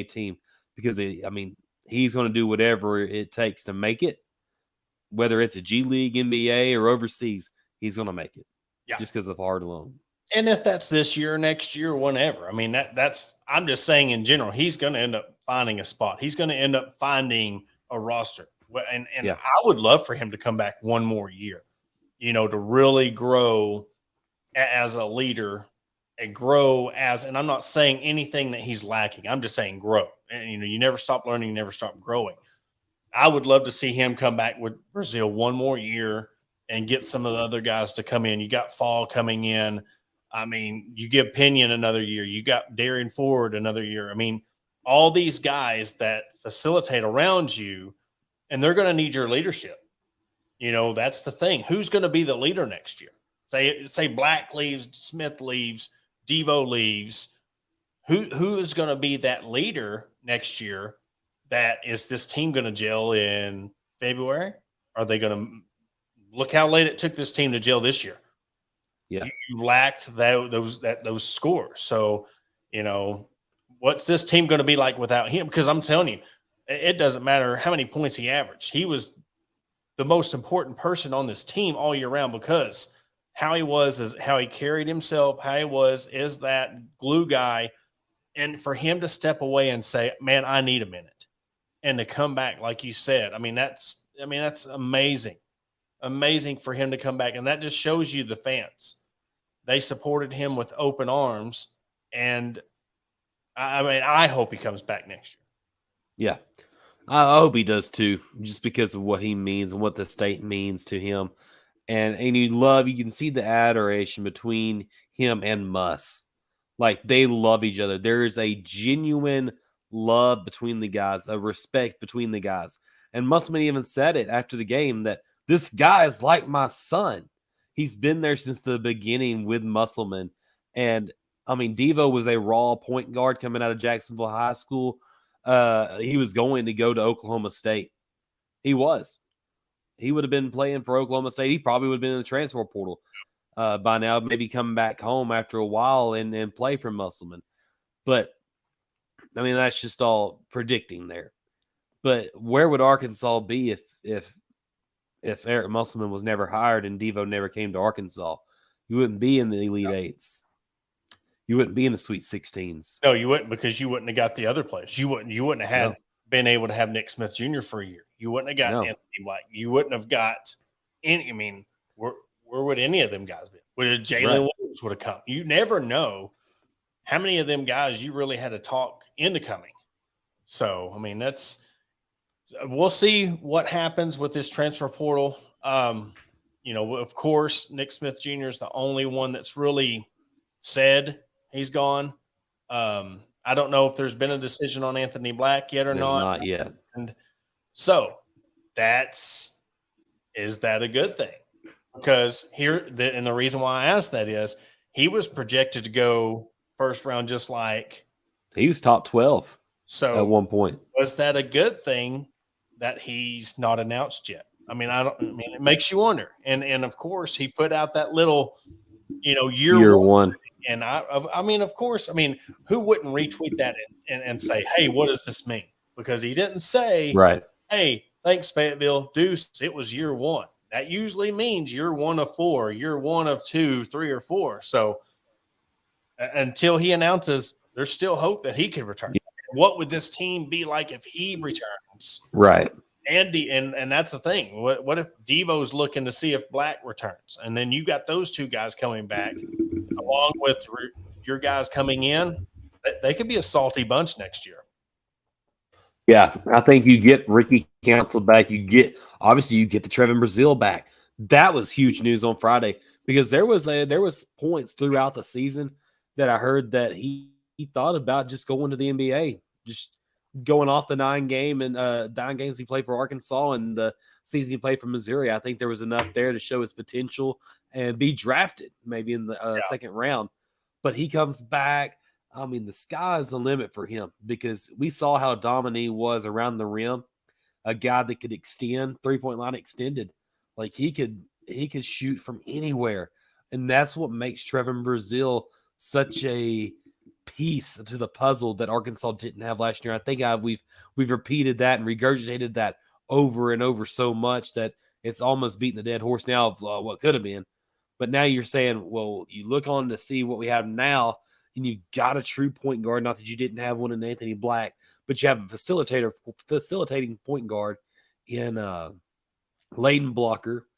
team, because he's going to do whatever it takes to make it, whether it's a G League, NBA, or overseas. He's going to make it, just because of heart alone. And if that's this year, next year, whenever, that's I'm just saying in general, he's going to end up finding a spot. He's going to end up finding a roster. And I would love for him to come back one more year, to really grow as a leader and grow and I'm not saying anything that he's lacking. I'm just saying grow. And, you never stop learning, you never stop growing. I would love to see him come back with Brazil one more year and get some of the other guys to come in. You got Fall coming in. You give Pinion another year. You got Darian Ford another year. All these guys that facilitate around you, and they're going to need your leadership. That's the thing. Who's going to be the leader next year? Say Black leaves, Smith leaves, Devo leaves. Who is going to be that leader next year? That is this team going to gel in February? Are they going to look how late it took this team to gel this year? Yeah, you lacked those scores. So, what's this team going to be like without him? Because I'm telling you, it doesn't matter how many points he averaged. He was the most important person on this team all year round because how he was is how he carried himself, how he was is that glue guy. And for him to step away and say, man, I need a minute, and to come back, like you said, that's amazing. Amazing for him to come back. And that just shows you the fans. They supported him with open arms. And I hope he comes back next year. Yeah. I hope he does too, just because of what he means and what the state means to him. And you can see the adoration between him and Muss. Like, they love each other. There is a genuine love between the guys, a respect between the guys. And Musselman even said it after the game that this guy is like my son. He's been there since the beginning with Musselman. And, Devo was a raw point guard coming out of Jacksonville High School. He was going to go to Oklahoma State. He was. He would have been playing for Oklahoma State. He probably would have been in the transfer portal by now, maybe come back home after a while and play for Musselman. But, that's just all predicting there. But where would Arkansas be if Eric Musselman was never hired and Devo never came to Arkansas? You wouldn't be in the Elite Eights. You wouldn't be in the Sweet 16s. No, you wouldn't, because you wouldn't have got the other players. You wouldn't have been able to have Nick Smith Jr. for a year. You wouldn't have got Anthony Black. You wouldn't have got any. Where would any of them guys be? Would Jalen Williams would have come? You never know how many of them guys you really had to talk into coming. So, we'll see what happens with this transfer portal. Of course, Nick Smith Jr. is the only one that's really said he's gone. I don't know if there's been a decision on Anthony Black yet or not. Not yet. And so is that a good thing? Because the reason why I asked that is he was projected to go first round, just like he was top 12. So at one point, was that a good thing that he's not announced yet? It makes you wonder. And of course he put out that little, year one. And of course, who wouldn't retweet that and say, hey, what does this mean? Because he didn't say, right, hey, thanks, Fayetteville, deuce, it was year one. That usually means you're 1 of 4, you're 1 of 2, 3 or 4. So until he announces, there's still hope that he could return. Yeah. What would this team be like if he returns? Right. And that's the thing. What if Devo's looking to see if Black returns? And then you got those two guys coming back along with your guys coming in. They could be a salty bunch next year. Yeah, I think you get Ricky Council back. You get the Trevin Brazil back. That was huge news on Friday because there was points throughout the season that I heard that he thought about just going to the NBA, just going off the 9 games he played for Arkansas and the season he played for Missouri. I think there was enough there to show his potential and be drafted maybe in the second round. But he comes back. The sky is the limit for him because we saw how dominant he was around the rim, a guy that could extend, 3-point line extended. Like he could shoot from anywhere. And that's what makes Trevin Brazil such a piece to the puzzle that Arkansas didn't have last year. I think we've repeated that and regurgitated that over and over so much that it's almost beating the dead horse now of what could have been. But now you're saying, well, you look on to see what we have now, and you got a true point guard. Not that you didn't have one in Anthony Black, but you have a facilitating point guard in Layden Blocker.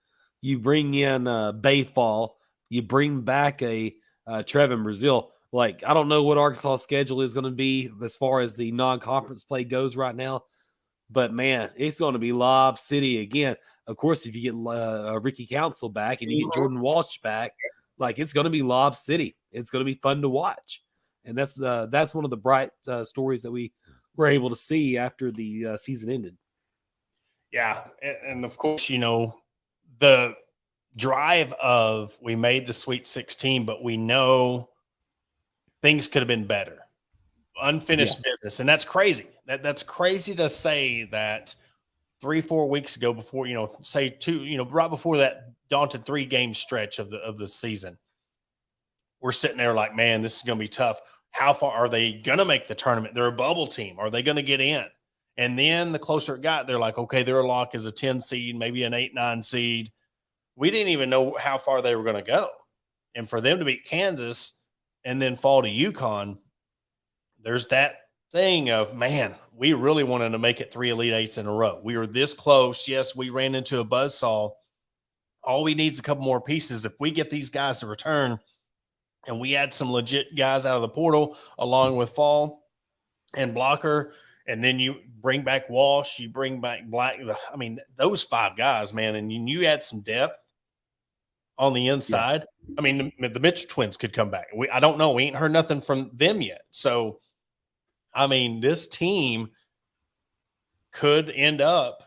You bring in Bayfall. You bring back a Trevin Brazil. Like, I don't know what Arkansas' schedule is going to be as far as the non-conference play goes right now, but man, it's going to be Lob City again. Of course, if you get Ricky Council back and you get Jordan Walsh back, like it's going to be Lob City. It's going to be fun to watch, and that's one of the bright stories that we were able to see after the season ended. Yeah, and of course, the drive of we made the Sweet 16, but we know things could have been better. Unfinished business. And that's crazy. That's crazy to say that 3-4 weeks ago before, say right before that daunting 3-game stretch of the season. We're sitting there like, man, this is going to be tough. How far are they going to make the tournament? They're a bubble team. Are they going to get in? And then the closer it got, they're like, okay, their lock is a 10 seed, maybe an 8-9 seed. We didn't even know how far they were going to go. And for them to beat Kansas and then fall to UConn, there's that thing of, man, we really wanted to make it 3 Elite Eights in a row. We were this close. Yes, we ran into a buzzsaw. All we need is a couple more pieces. If we get these guys to return and we add some legit guys out of the portal along with Fall and Blocker, and then you bring back Walsh, you bring back Black. I mean, those 5 guys, man, and you add some depth on the inside. Yeah. I mean, the Mitchell twins could come back. I don't know. We ain't heard nothing from them yet. So, I mean, this team could end up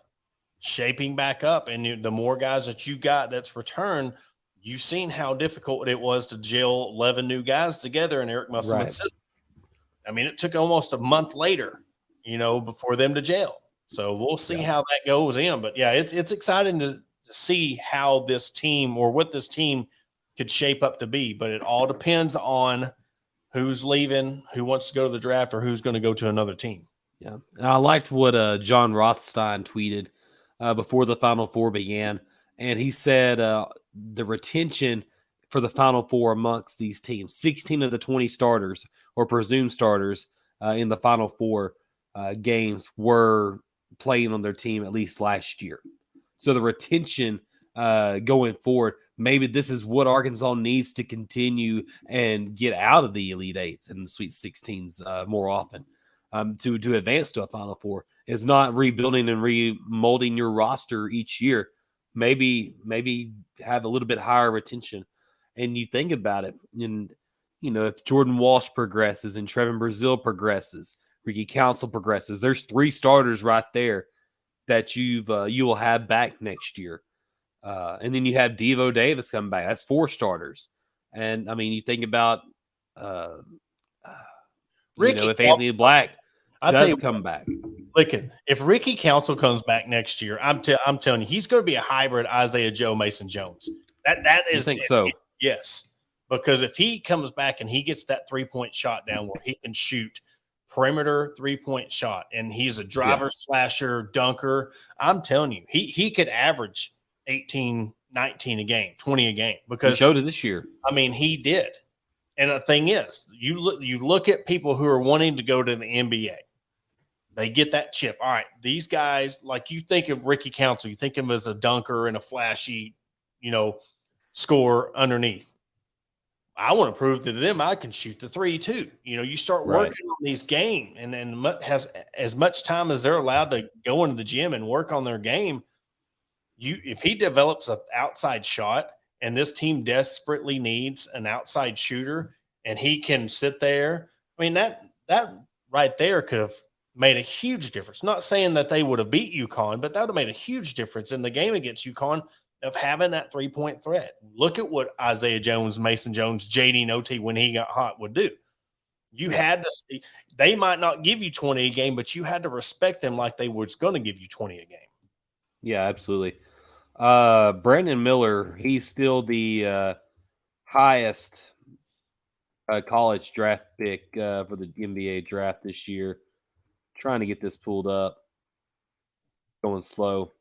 shaping back up. And the more guys that you got that's returned, you've seen how difficult it was to gel 11 new guys together in Eric Musselman's system. I mean, it took almost a month later, before them to gel. So we'll see how that goes in. But, yeah, it's exciting to see how this team or what this team could shape up to be. But it all depends on who's leaving, who wants to go to the draft, or who's going to go to another team. Yeah. And I liked what John Rothstein tweeted before the Final Four began. And he said the retention for the Final Four amongst these teams, 16 of the 20 starters or presumed starters in the Final Four games were playing on their team at least last year. So the retention going forward, maybe this is what Arkansas needs to continue and get out of the Elite Eights and the Sweet 16s more often to advance to a Final Four. Is not rebuilding and remolding your roster each year. Maybe have a little bit higher retention. And you think about it, and if Jordan Walsh progresses and Trevin Brazil progresses, Ricky Council progresses, there's 3 starters right there that you will have back next year. And then you have Devo Davis come back. That's 4 starters. And I mean, you think about if Anthony Black does come back. Listen, if Ricky Council comes back next year, I'm telling you, he's going to be a hybrid Isaiah Joe Mason Jones. That is, you think so? Yes, because if he comes back and he gets that 3-point shot down where he can shoot perimeter 3-point shot, and he's a driver slasher dunker, I'm telling you, he could average 18, 19 a game, 20 a game, because he showed it this year. I mean, he did. And the thing is, you look at people who are wanting to go to the NBA. They get that chip. All right, these guys, like you think of Ricky Council, you think of him as a dunker and a flashy, score underneath. I want to prove to them I can shoot the 3 too. You start working on these games, and has as much time as they're allowed to go into the gym and work on their game. If he develops an outside shot, and this team desperately needs an outside shooter, and he can sit there, I mean, that right there could have made a huge difference. Not saying that they would have beat UConn, but that would have made a huge difference in the game against UConn of having that 3-point threat. Look at what Isaiah Jones, Mason Jones, JD Noty, when he got hot, would do. You had to see, they might not give you 20 a game, but you had to respect them like they was going to give you 20 a game. Yeah, absolutely. Brandon Miller, he's still the highest college draft pick for the NBA draft this year. Trying to get this pulled up, going slow.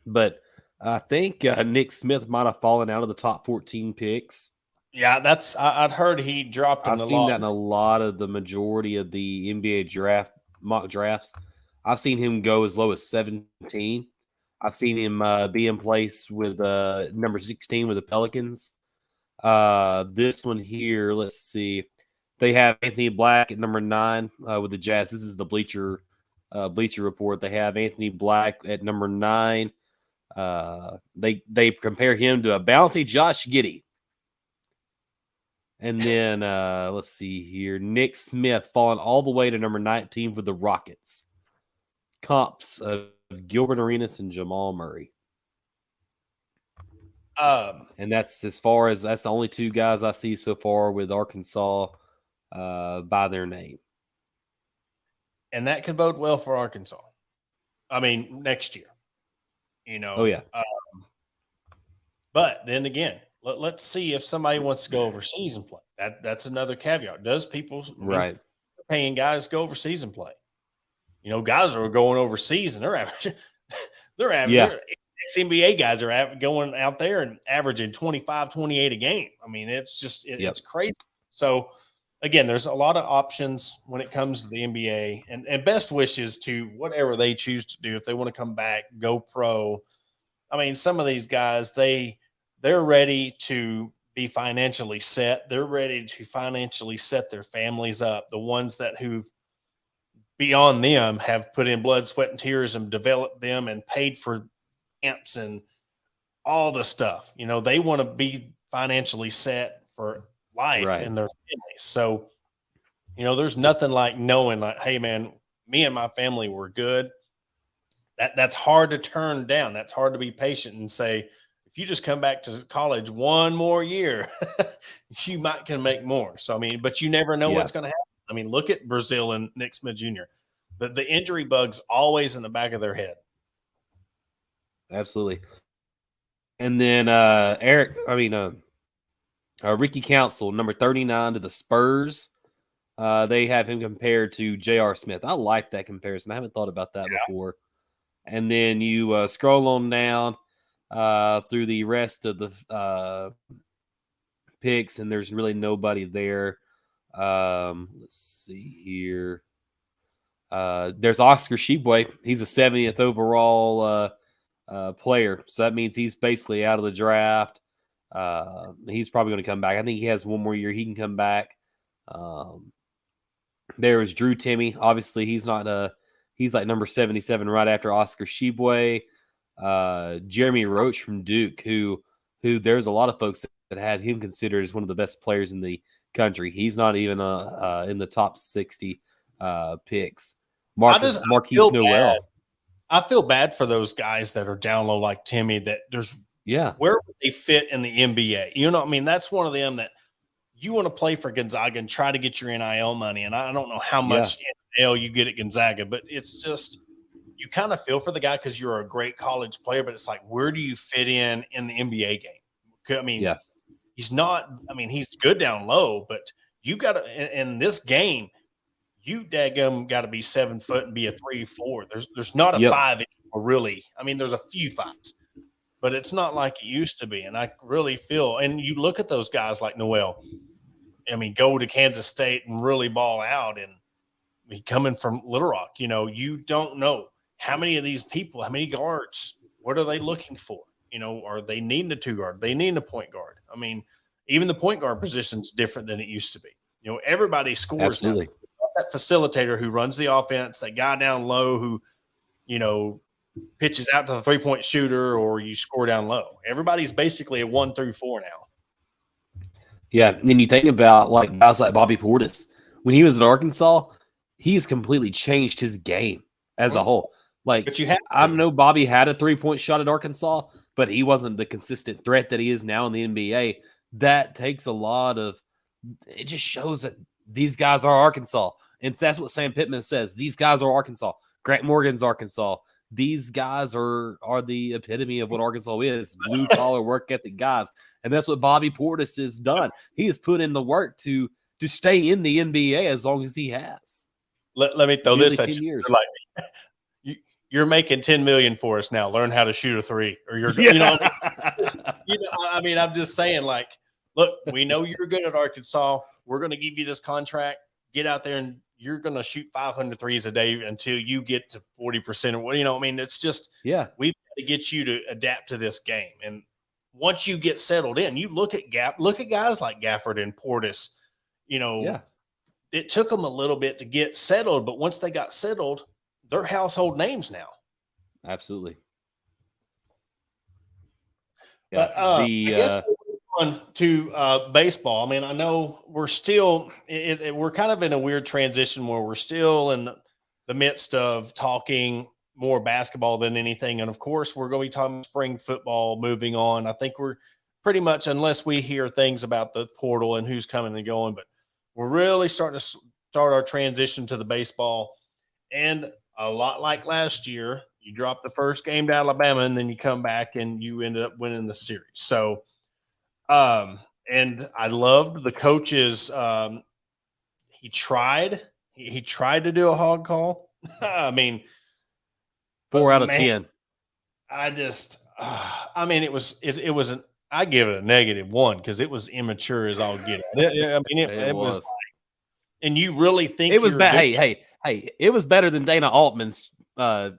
But I think Nick Smith might have fallen out of the top 14 picks. Yeah, I'd heard he dropped in I've seen that in a lot of the majority of the NBA draft mock drafts. I've seen him go as low as 17. I've seen him be in place with number 16 with the Pelicans. This one here, let's see. They have Anthony Black at number 9 with the Jazz. This is the Bleacher Report. They have Anthony Black at number 9. They compare him to a bouncy Josh Giddey. And then let's see here. Nick Smith falling all the way to number 19 for the Rockets. Comps of Gilbert Arenas and Jamal Murray. And that's as far as that's the only two guys I see so far with Arkansas by their name. And that could bode well for Arkansas. I mean, next year, Oh, yeah. But then again, let's see if somebody wants to go overseas and play. That's another caveat. Does people Right. paying guys to go overseas and play? Guys are going overseas and they're averaging, they're ex-NBA guys are going out there and averaging 25, 28 a game. I mean, it's just it's crazy. So again, there's a lot of options when it comes to the NBA, and best wishes to whatever they choose to do. If they want to come back, go pro. I mean, some of these guys, they're ready to be financially set. They're ready to financially set their families up. The ones who've beyond them have put in blood, sweat, and tears and developed them and paid for camps and all the stuff. They want to be financially set for life and their families. So, there's nothing like knowing like, hey man, me and my family were good. That's hard to turn down. That's hard to be patient and say, if you just come back to college one more year, you might can make more. So, I mean, but you never know what's going to happen. I mean, look at Brazil and Nick Smith Jr. The injury bug's always in the back of their head. Absolutely. And then Ricky Council, number 39 to the Spurs. They have him compared to J.R. Smith. I like that comparison. I haven't thought about that before. And then you scroll on down through the rest of the picks, and there's really nobody there. Let's see here. There's Oscar Shibwe. He's a 70th overall player, so that means he's basically out of the draft. He's probably going to come back. I think he has one more year. He can come back. There is Drew Timme. Obviously, he's not he's like number 77 right after Oscar Shibwe. Jeremy Roach from Duke, who there's a lot of folks that had him considered as one of the best players in the country. He's not even in the top 60 picks. Marquise Noel. I feel bad for those guys that are down low like Timmy, that where would they fit in the NBA? I mean, that's one of them that you want to play for Gonzaga and try to get your NIL money. And I don't know how much NIL you get at Gonzaga, but it's just, you kind of feel for the guy because you're a great college player, but it's like, where do you fit in the NBA game? I mean, he's not, I mean, he's good down low, but you got to, in this game, you daggum got to be 7 foot and be a 3-4. There's not a 5 anymore, really. I mean, there's a few 5s, but it's not like it used to be. And I really feel, and you look at those guys like Noel, I mean, go to Kansas State and really ball out, and coming from Little Rock, you don't know how many of these people, how many guards, what are they looking for? Are they needing a 2 guard? They need a point guard. I mean, even the point guard position is different than it used to be. Everybody scores. Absolutely. Now. That facilitator who runs the offense, that guy down low who, pitches out to the 3-point shooter, or you score down low. Everybody's basically a 1 through 4 now. Yeah, and you think about like guys like Bobby Portis. When he was at Arkansas, he's completely changed his game as a whole. Like, but I know Bobby had a 3-point shot at Arkansas, but he wasn't the consistent threat that he is now in the NBA. That takes a lot of – it just shows that these guys are Arkansas. And that's what Sam Pittman says. These guys are Arkansas. Grant Morgan's Arkansas. These guys are the epitome of what Arkansas is, blue-collar work ethic guys. And that's what Bobby Portis has done. He has put in the work to stay in the NBA as long as he has. Let me throw this at 10 years. Like, you're making $10 million for us now. Learn how to shoot a 3, or you're I mean, I'm just saying, like, look, we know you're good at Arkansas. We're going to give you this contract. Get out there and you're going to shoot 500 threes a day until you get to 40% or what, I mean, it's just, we've got to get you to adapt to this game. And once you get settled in, you look at guys like Gafford and Portis, it took them a little bit to get settled, but once they got settled, they're household names now. Absolutely. Yeah. But I guess on to baseball. I mean, I know we're still we're kind of in a weird transition where we're still in the midst of talking more basketball than anything. And of course, we're going to be talking spring football moving on. I think we're pretty much, unless we hear things about the portal and who's coming and going, but we're really starting to start our transition to the baseball. And a lot like last year, you drop the first game to Alabama and then you come back and you ended up winning the series. So, and I loved the coach's, he tried to do a hog call. I mean, 4 out of 10. It wasn't, I give it a -1 because it was immature as all get. It was like, and you really think it was bad. Hey, it was better than Dana Altman's hog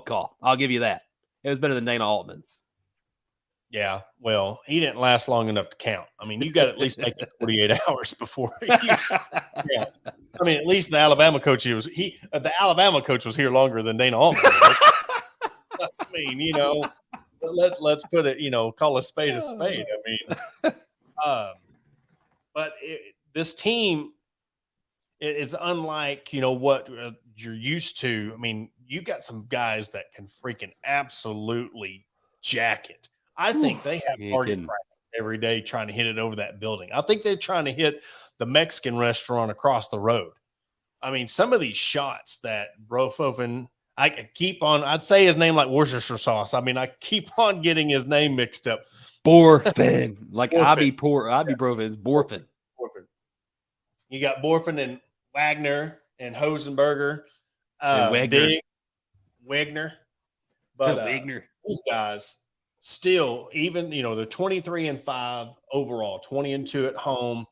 call. I'll give you that. It was better than Dana Altman's. Yeah, well, he didn't last long enough to count. I mean, you got to at least make it 48 hours before. Yeah. I mean, at least the Alabama coach the Alabama coach was here longer than Dana Altman. I mean, let's put it, call a spade a spade. I mean, but this team, it's unlike what you're used to. I mean, you got some guys that can freaking absolutely jack it. I think they have target practice every day trying to hit it over that building. I think they're trying to hit the Mexican restaurant across the road. I mean, some of these shots that Brofofen, I could keep on, I'd say his name like Worcestershire sauce. I mean, I keep on getting his name mixed up. Borfin. Like ibuprofen. It's Borfin. You got Borfin and Wagner and Hosenberger. And Wagner. But Wagner. These guys still, even, they're 23-5 overall, 20-2 at home,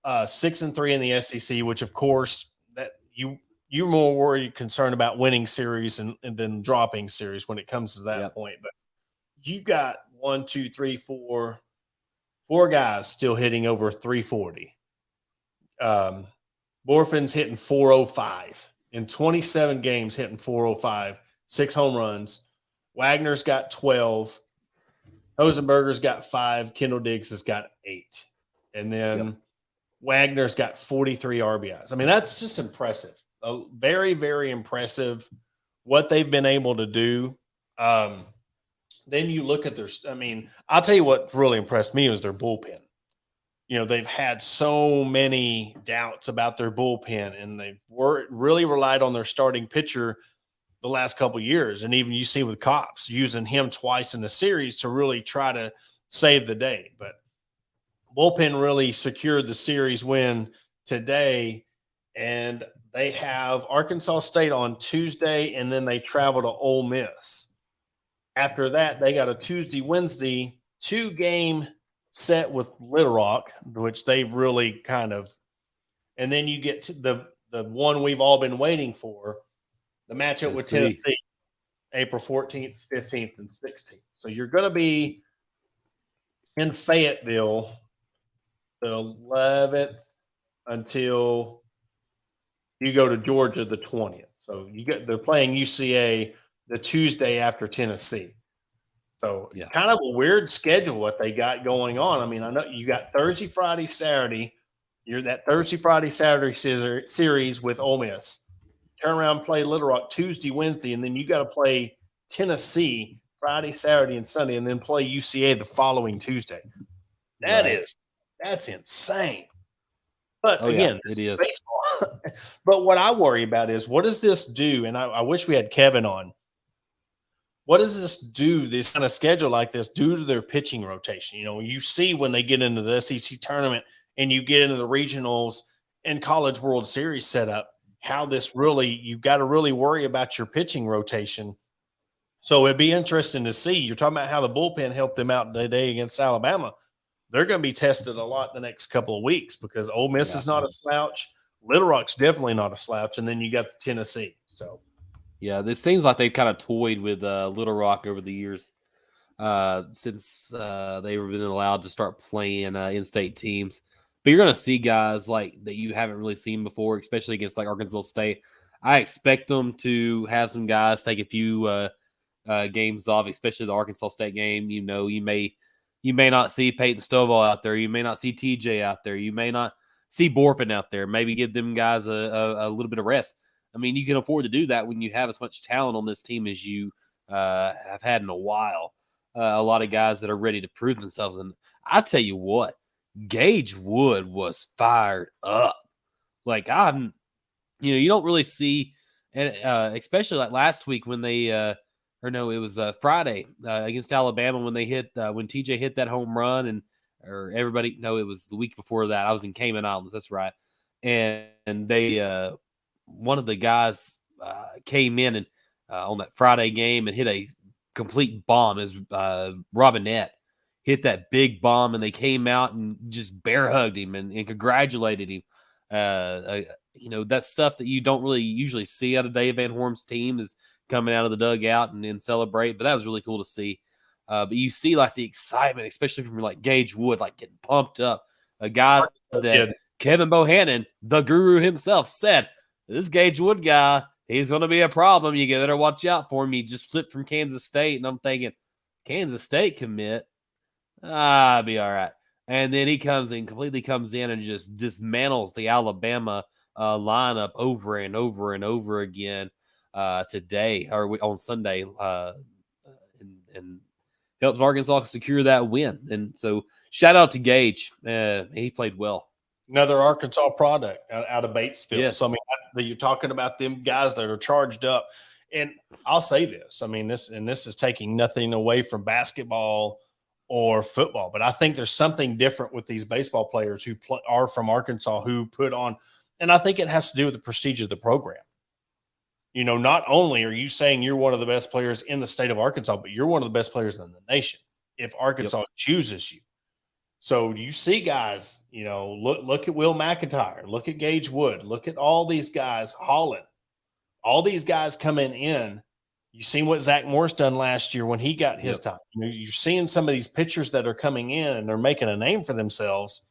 6-3 in the SEC, which of course that you're more concerned about winning series and then dropping series when it comes to that point. But you got 4 guys still hitting over 340. Borfin's hitting 405 in 27 games, hitting 405, 6 home runs. Wagner's got 12. Hosenberger's got 5. Kendall Diggs has got 8. And then Wagner's got 43 RBIs. I mean, that's just impressive. Very, very impressive what they've been able to do. Then you look at I'll tell you what really impressed me was their bullpen. They've had so many doubts about their bullpen, and they've really relied on their starting pitcher the last couple of years. And even you see with Cops using him twice in the series to really try to save the day. But bullpen really secured the series win today. And they have Arkansas State on Tuesday, and then they travel to Ole Miss. After that, they got a Tuesday, Wednesday 2-game set with Little Rock, which they really kind of – and then you get to the one we've all been waiting for, the matchup with Tennessee, April 14th, 15th, and 16th. So you're going to be in Fayetteville the 11th until you go to Georgia the 20th. So they're playing UCA the Tuesday after Tennessee. So kind of a weird schedule what they got going on. I mean, I know you got Thursday, Friday, Saturday. You're that Thursday, Friday, Saturday series with Ole Miss. Turn around, play Little Rock Tuesday, Wednesday, and then you got to play Tennessee Friday, Saturday, and Sunday, and then play UCA the following Tuesday. That's insane. But again, it is baseball. But what I worry about is, what does this do? And I wish we had Kevin on. What does this do, this kind of schedule like this, do to their pitching rotation? You see when they get into the SEC tournament and you get into the regionals and College World Series setup, how this really, you've got to really worry about your pitching rotation. So it'd be interesting to see. You're talking about how the bullpen helped them out today against Alabama. They're going to be tested a lot the next couple of weeks because Ole Miss is not a slouch. Little Rock's definitely not a slouch. And then you got the Tennessee. So, yeah, this seems like they've kind of toyed with Little Rock over the years since they've been allowed to start playing in-state teams. But you're going to see guys like that you haven't really seen before, especially against like Arkansas State. I expect them to have some guys take a few games off, especially the Arkansas State game. You may not see Peyton Stovall out there. You may not see TJ out there. You may not see Borfin out there. Maybe give them guys a little bit of rest. I mean, you can afford to do that when you have as much talent on this team as you have had in a while. A lot of guys that are ready to prove themselves. And I tell you what, Gage Wood was fired up. Like, you don't really see, and especially like last week when they, it was Friday against Alabama when they when TJ hit that home run, and it was the week before that. I was in Cayman Islands, that's right. And they, one of the guys came in and on that Friday game and hit a complete bomb. As Robinette hit that big bomb, and they came out and just bear hugged him and congratulated him. That stuff that you don't really usually see out of Dave Van Horn's team is coming out of the dugout and celebrate. But that was really cool to see. But you see like the excitement, especially from like Gage Wood, like getting pumped up. A guy that Kevin Bohannon, the guru himself, said, this Gage Wood guy, he's going to be a problem. You better watch out for him. He just flipped from Kansas State. And I'm thinking, Kansas State commit? I'll be all right. And then he completely comes in and just dismantles the Alabama lineup over and over and over again today or on Sunday and helped Arkansas secure that win. And so shout out to Gage. He played well. Another Arkansas product out of Batesville. Yes. So, I mean, you're talking about them guys that are charged up. And I'll say this. I mean, this is taking nothing away from basketball or football, but I think there's something different with these baseball players who are from Arkansas who put on, and I think it has to do with the prestige of the program. Not only are you saying you're one of the best players in the state of Arkansas, but you're one of the best players in the nation if Arkansas chooses you. So you see guys, look at Will McIntyre, look at Gage Wood, look at all these guys, Holland, all these guys coming in. You've seen what Zach Morris done last year when he got his time. You're seeing some of these pitchers that are coming in and they're making a name for themselves.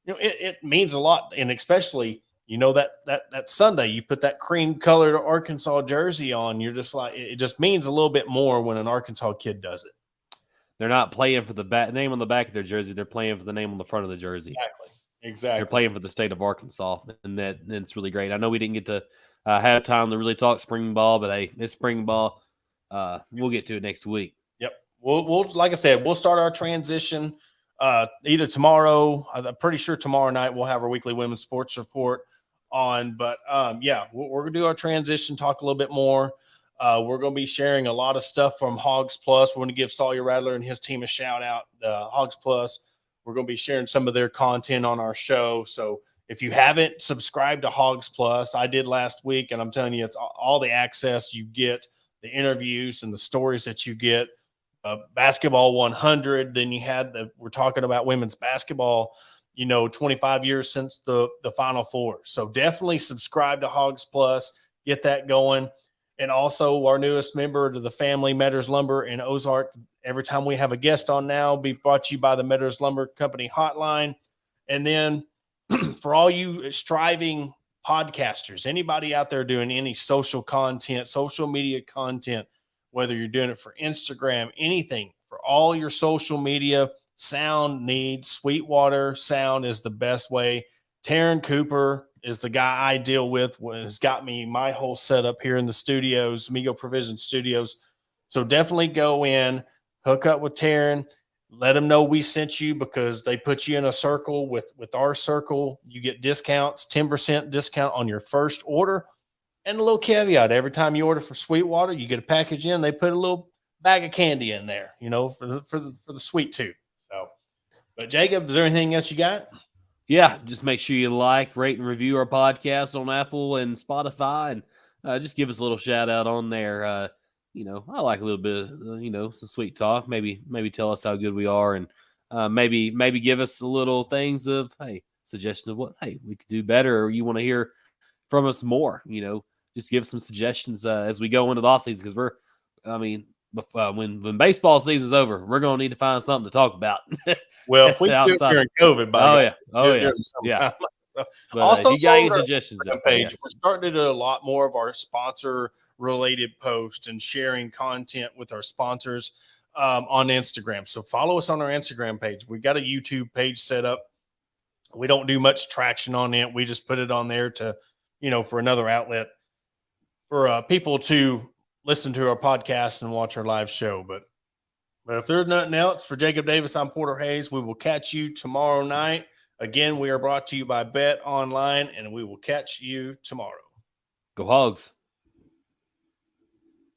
It means a lot. And especially, that Sunday you put that cream colored Arkansas jersey on, you're just like, it just means a little bit more when an Arkansas kid does it. They're not playing for the name on the back of their jersey. They're playing for the name on the front of the jersey. Exactly. They're playing for the state of Arkansas, and it's really great. I know we didn't get to have time to really talk spring ball, but hey, it's spring ball. We'll get to it next week. Yep. We'll like I said, we'll start our transition either tomorrow. I'm pretty sure tomorrow night we'll have our weekly women's sports report on. But we're gonna do our transition, talk a little bit more. We're going to be sharing a lot of stuff from Hogs Plus. We're going to give Sawyer Radler and his team a shout out. Hogs Plus. We're going to be sharing some of their content on our show. So if you haven't subscribed to Hogs Plus, I did last week, and I'm telling you, it's all the access you get, the interviews and the stories that you get. Basketball 100. Then you had we're talking about women's basketball, 25 years since the Final Four. So definitely subscribe to Hogs Plus, get that going. And also our newest member to the family, Metters Lumber in Ozark. Every time we have a guest on now, be brought to you by the Metters Lumber Company hotline. And then for all you striving podcasters, anybody out there doing any social content, social media content, whether you're doing it for Instagram, anything, for all your social media sound needs, Sweetwater Sound is the best way. Taryn Cooper is the guy I deal with, has got me my whole setup here in the studios, Migo Provision Studios. So definitely go in, hook up with Taryn, let them know we sent you because they put you in a circle with our circle. You get discounts, 10% discount on your first order. And a little caveat, every time you order from Sweetwater, you get a package in, they put a little bag of candy in there, for the sweet tooth. So, but Jacob, is there anything else you got? Yeah, just make sure you like, rate, and review our podcast on Apple and Spotify, and just give us a little shout out on there. I like a little bit of, some sweet talk. Maybe tell us how good we are, and maybe give us a little things of, hey, suggestion of what, hey, we could do better, or you want to hear from us more. Just give some suggestions as we go into the off season, because when baseball season's over, we're going to need to find something to talk about. Well, if we do it during COVID, yeah. But, also, if you got any suggestions, page, we're starting to do a lot more of our sponsor-related posts and sharing content with our sponsors on Instagram. So follow us on our Instagram page. We've got a YouTube page set up. We don't do much traction on it. We just put it on there to, for another outlet. for people to listen to our podcast and watch our live show. But if there's nothing else, for Jacob Davis, I'm Porter Hayes. We will catch you tomorrow night. Again, we are brought to you by Bet Online, and we will catch you tomorrow. Go Hogs.